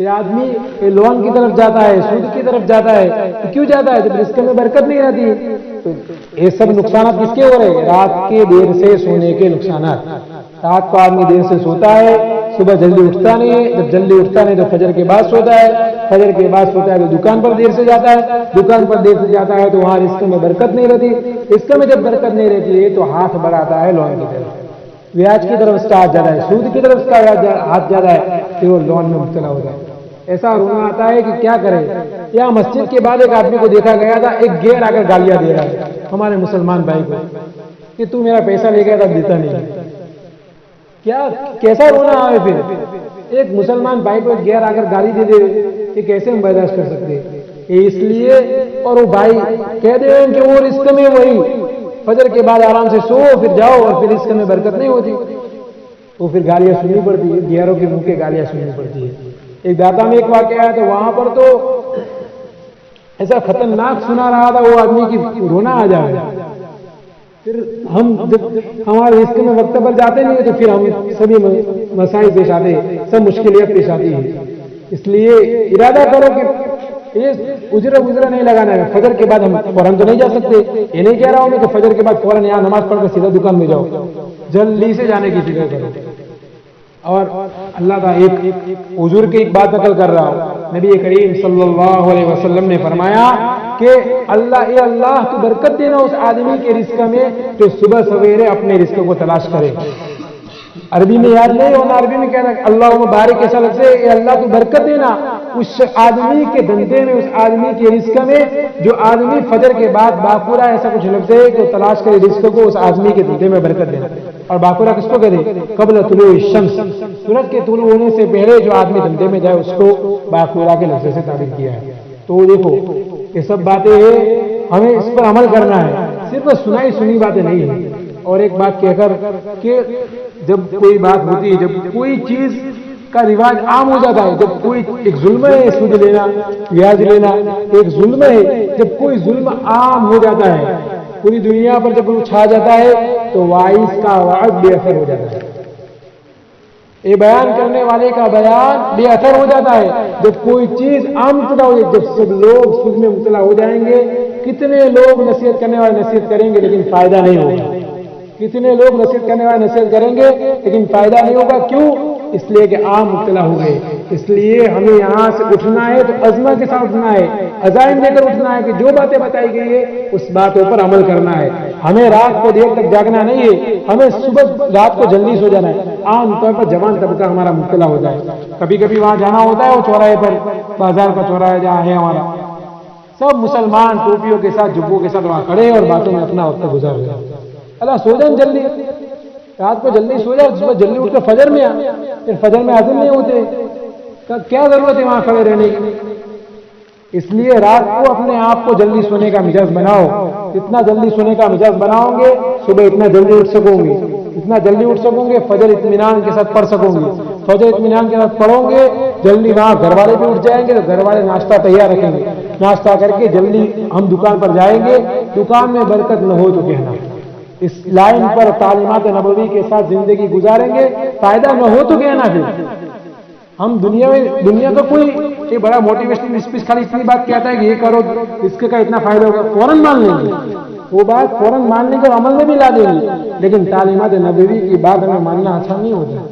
کہ آدمی لون کی طرف جاتا ہے، سود کی طرف جاتا ہے، تو کیوں جاتا ہے؟ جب رزق میں برکت نہیں رہتی ہے۔ تو یہ سب نقصانات کس کے ہو رہے ہیں؟ رات کے دیر سے سونے کے نقصانات۔ رات کو آدمی دیر سے سوتا ہے، صبح جلدی اٹھتا نہیں ہے، جب جلدی اٹھتا نہیں تو فجر کے بعد سوتا ہے، فجر کے بعد سوتا ہے تو دکان پر دیر سے جاتا ہے، دکان پر دیر سے جاتا ہے تو وہاں رزق میں برکت نہیں رہتی، رزق میں جب برکت نہیں رہتی ہے تو ہاتھ بڑھاتا ہے لون کی طرف، بیاج کی طرف اس کا ہاتھ زیادہ ہے، سود کی طرف اس کا ہاتھ زیادہ ہے، پھر وہ لون میں مبتلا ہو جائے۔ ایسا رونا آتا ہے کہ کیا کرے۔ یا مسجد کے بعد ایک آدمی کو دیکھا گیا تھا، ایک غیر آ کر گالیاں دے رہا ہے ہمارے مسلمان بھائی کو کہ تو میرا پیسہ لے گیا تھا دیتا نہیں۔ کیا کیسا رونا آئے پھر ایک مسلمان بھائی کو ایک غیر آ کر گالی دے دے، یہ کیسے ہم برداشت کر سکتے ہیں؟ اس لیے اور وہ بھائی کہہ دے کہ وہ رزق میں وہی فجر کے بعد آرام سے سو پھر جاؤ اور پھر رزق میں برکت نہیں ہوتی، وہ پھر گالیاں سننی پڑتی ہے، غیروں کے منہ کے گالیاں سننی پڑتی ہے۔ ایک داتا میں ایک واقعہ ہے تو وہاں پر تو ایسا خطرناک سنا رہا تھا وہ آدمی کی رونا آ جائے۔ پھر ہم جب ہمارے رزق میں وقت پر جاتے نہیں تو پھر ہم سبھی مسائل پیش آتے، سب مشکلات پیش آتی ہیں۔ اس لیے ارادہ کرو کہ یہ اجرا نہیں لگانا ہے۔ فجر کے بعد ہم فوراً تو نہیں جا سکتے، یہ نہیں کہہ رہا ہوں میں کہ فجر کے بعد فوراً یہاں نماز پڑھ کر سیدھا دکان میں جاؤ، جلدی سے جانے کی فکر کرو۔ اور اللہ کا ایک حضور کی ایک بات نقل کر رہا ہوں، نبی کریم صلی اللہ علیہ وسلم نے فرمایا کہ اللہ تو برکت دینا اس آدمی کے رزق میں جو صبح سویرے اپنے رزق کو تلاش کرے۔ عربی میں یاد نہیں ہونا، عربی میں کہنا اللہ مبارک ایسا لفظ ہے، اے اللہ تو برکت دینا اس آدمی کے دھندے میں، اس آدمی کے رزق میں جو آدمی فجر کے بعد باقورہ ایسا کچھ لفظ ہے کہ تلاش کرے رزق کو، اس آدمی کے دھندے میں برکت دینا۔ اور باقورہ کس کو کہتے؟ قبل طلوع الشمس، سورج کے طلوع ہونے سے پہلے جو آدمی دھندے میں جائے اس کو باقورہ کے لفظ سے تعبیر کیا ہے۔ تو دیکھو یہ سب باتیں ہیں، ہمیں اس پر عمل کرنا ہے، صرف سنائی سنی باتیں نہیں ہیں۔ اور ایک بات کہہ کر کہ جب کوئی بات ہوتی ہے، جب کوئی چیز کا رواج عام ہو جاتا ہے، جب کوئی ایک ظلم ہے سود لینا، بیاج لینا ایک ظلم ہے، جب کوئی ظلم عام ہو جاتا ہے پوری دنیا پر، جب وہ چھا جاتا ہے تو واعظ کا وعظ بے اثر ہو جاتا ہے، یہ بیان کرنے والے کا بیان بے اثر ہو جاتا ہے۔ جب کوئی چیز عام مبتلا ہو جائے، جب سب لوگ سود میں مبتلا ہو جائیں گے، کتنے لوگ نصیحت کرنے والے نصیحت کریں گے لیکن فائدہ نہیں ہوگا، کتنے لوگ نصیحت کرنے والے نصیحت کریں گے لیکن فائدہ نہیں ہوگا۔ کیوں؟ اس لیے کہ عام مبتلا ہو گئے۔ اس لیے ہمیں یہاں سے اٹھنا ہے تو عزمہ کے ساتھ اٹھنا ہے، عزائم لے کر اٹھنا ہے کہ جو باتیں بتائی گئی ہے اس باتوں پر عمل کرنا ہے۔ ہمیں رات کو دیر تک جاگنا نہیں ہے، ہمیں صبح رات کو جلدی سو جانا ہے۔ عام طور پر جوان طبقہ ہمارا مبتلا ہو جائے، کبھی کبھی وہاں جانا ہوتا ہے، وہ چوراہے پر، بازار کا چوراہا جہاں ہے ہمارا، سب مسلمان ٹوپیوں کے ساتھ جبوں کے ساتھ وہاں کھڑے اور باتوں میں اپنا وقت گزار رہے ہیں۔ اللہ سو جائیں جلدی، رات کو جلدی سو جائے، صبح جلدی اٹھ کر فجر میں پھر فجر میں حاضر نہیں ہوتے، کیا ضرورت ہے وہاں کھڑے رہنے کی؟ اس لیے رات کو اپنے آپ کو جلدی سونے کا مزاج بناؤ، اتنا جلدی سونے کا مزاج بناؤ گے صبح اتنا جلدی اٹھ سکو گے، اتنا جلدی اٹھ سکو گے فجر اطمینان کے ساتھ پڑھ سکو گے، فجر اطمینان کے ساتھ پڑھو گے جلدی، وہاں گھر والے بھی اٹھ جائیں گے تو گھر والے ناشتہ تیار رکھیں گے، ناشتہ کر کے جلدی ہم دکان پر جائیں گے، دکان میں برکت نہ ہو تو کہنا، اس لائن پر تعلیمات نبوی کے ساتھ زندگی گزاریں گے، فائدہ نہ ہو تو کہنا۔ پھر ہم دنیا کا کوئی یہ بڑا موٹیویشنل اسپیچ خالی اتنی بات کہتا ہے کہ یہ کرو اس کا اتنا فائدہ ہوگا، فوراً مان لیں گے، وہ بات فوراً ماننے کو عمل میں بھی لا دیں گے، لیکن تعلیمات نبوی کی بات ہمیں ماننا آسان نہیں ہوتا۔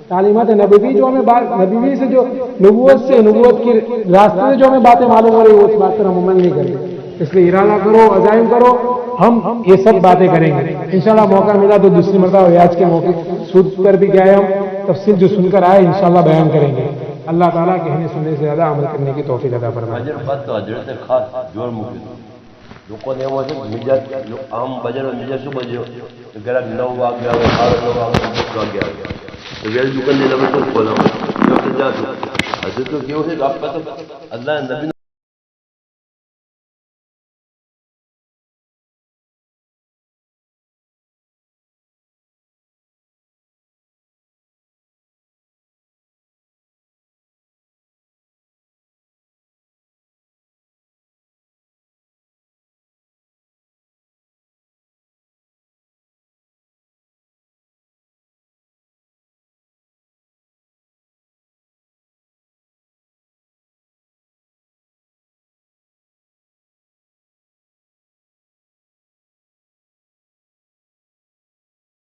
تعلیمات نبوی جو ہمیں نبوی سے جو نبوت کے راستے سے جو ہمیں باتیں معلوم ہو رہی ہے اس بات پر ہم عمل نہیں کریں، اس لیے ارادہ کرو، عزائم کرو، ہم یہ سب باتیں کریں گے انشاءاللہ۔ موقع ملا تو دوسری مرتبہ آج کے موقع سود پر بھی گئے ہم تفصیل جو سن کر آئے انشاءاللہ بیان کریں گے۔ اللہ تعالیٰ کہنے سننے سے زیادہ عمل کرنے کی توفیق عطا فرمائے۔ اللہ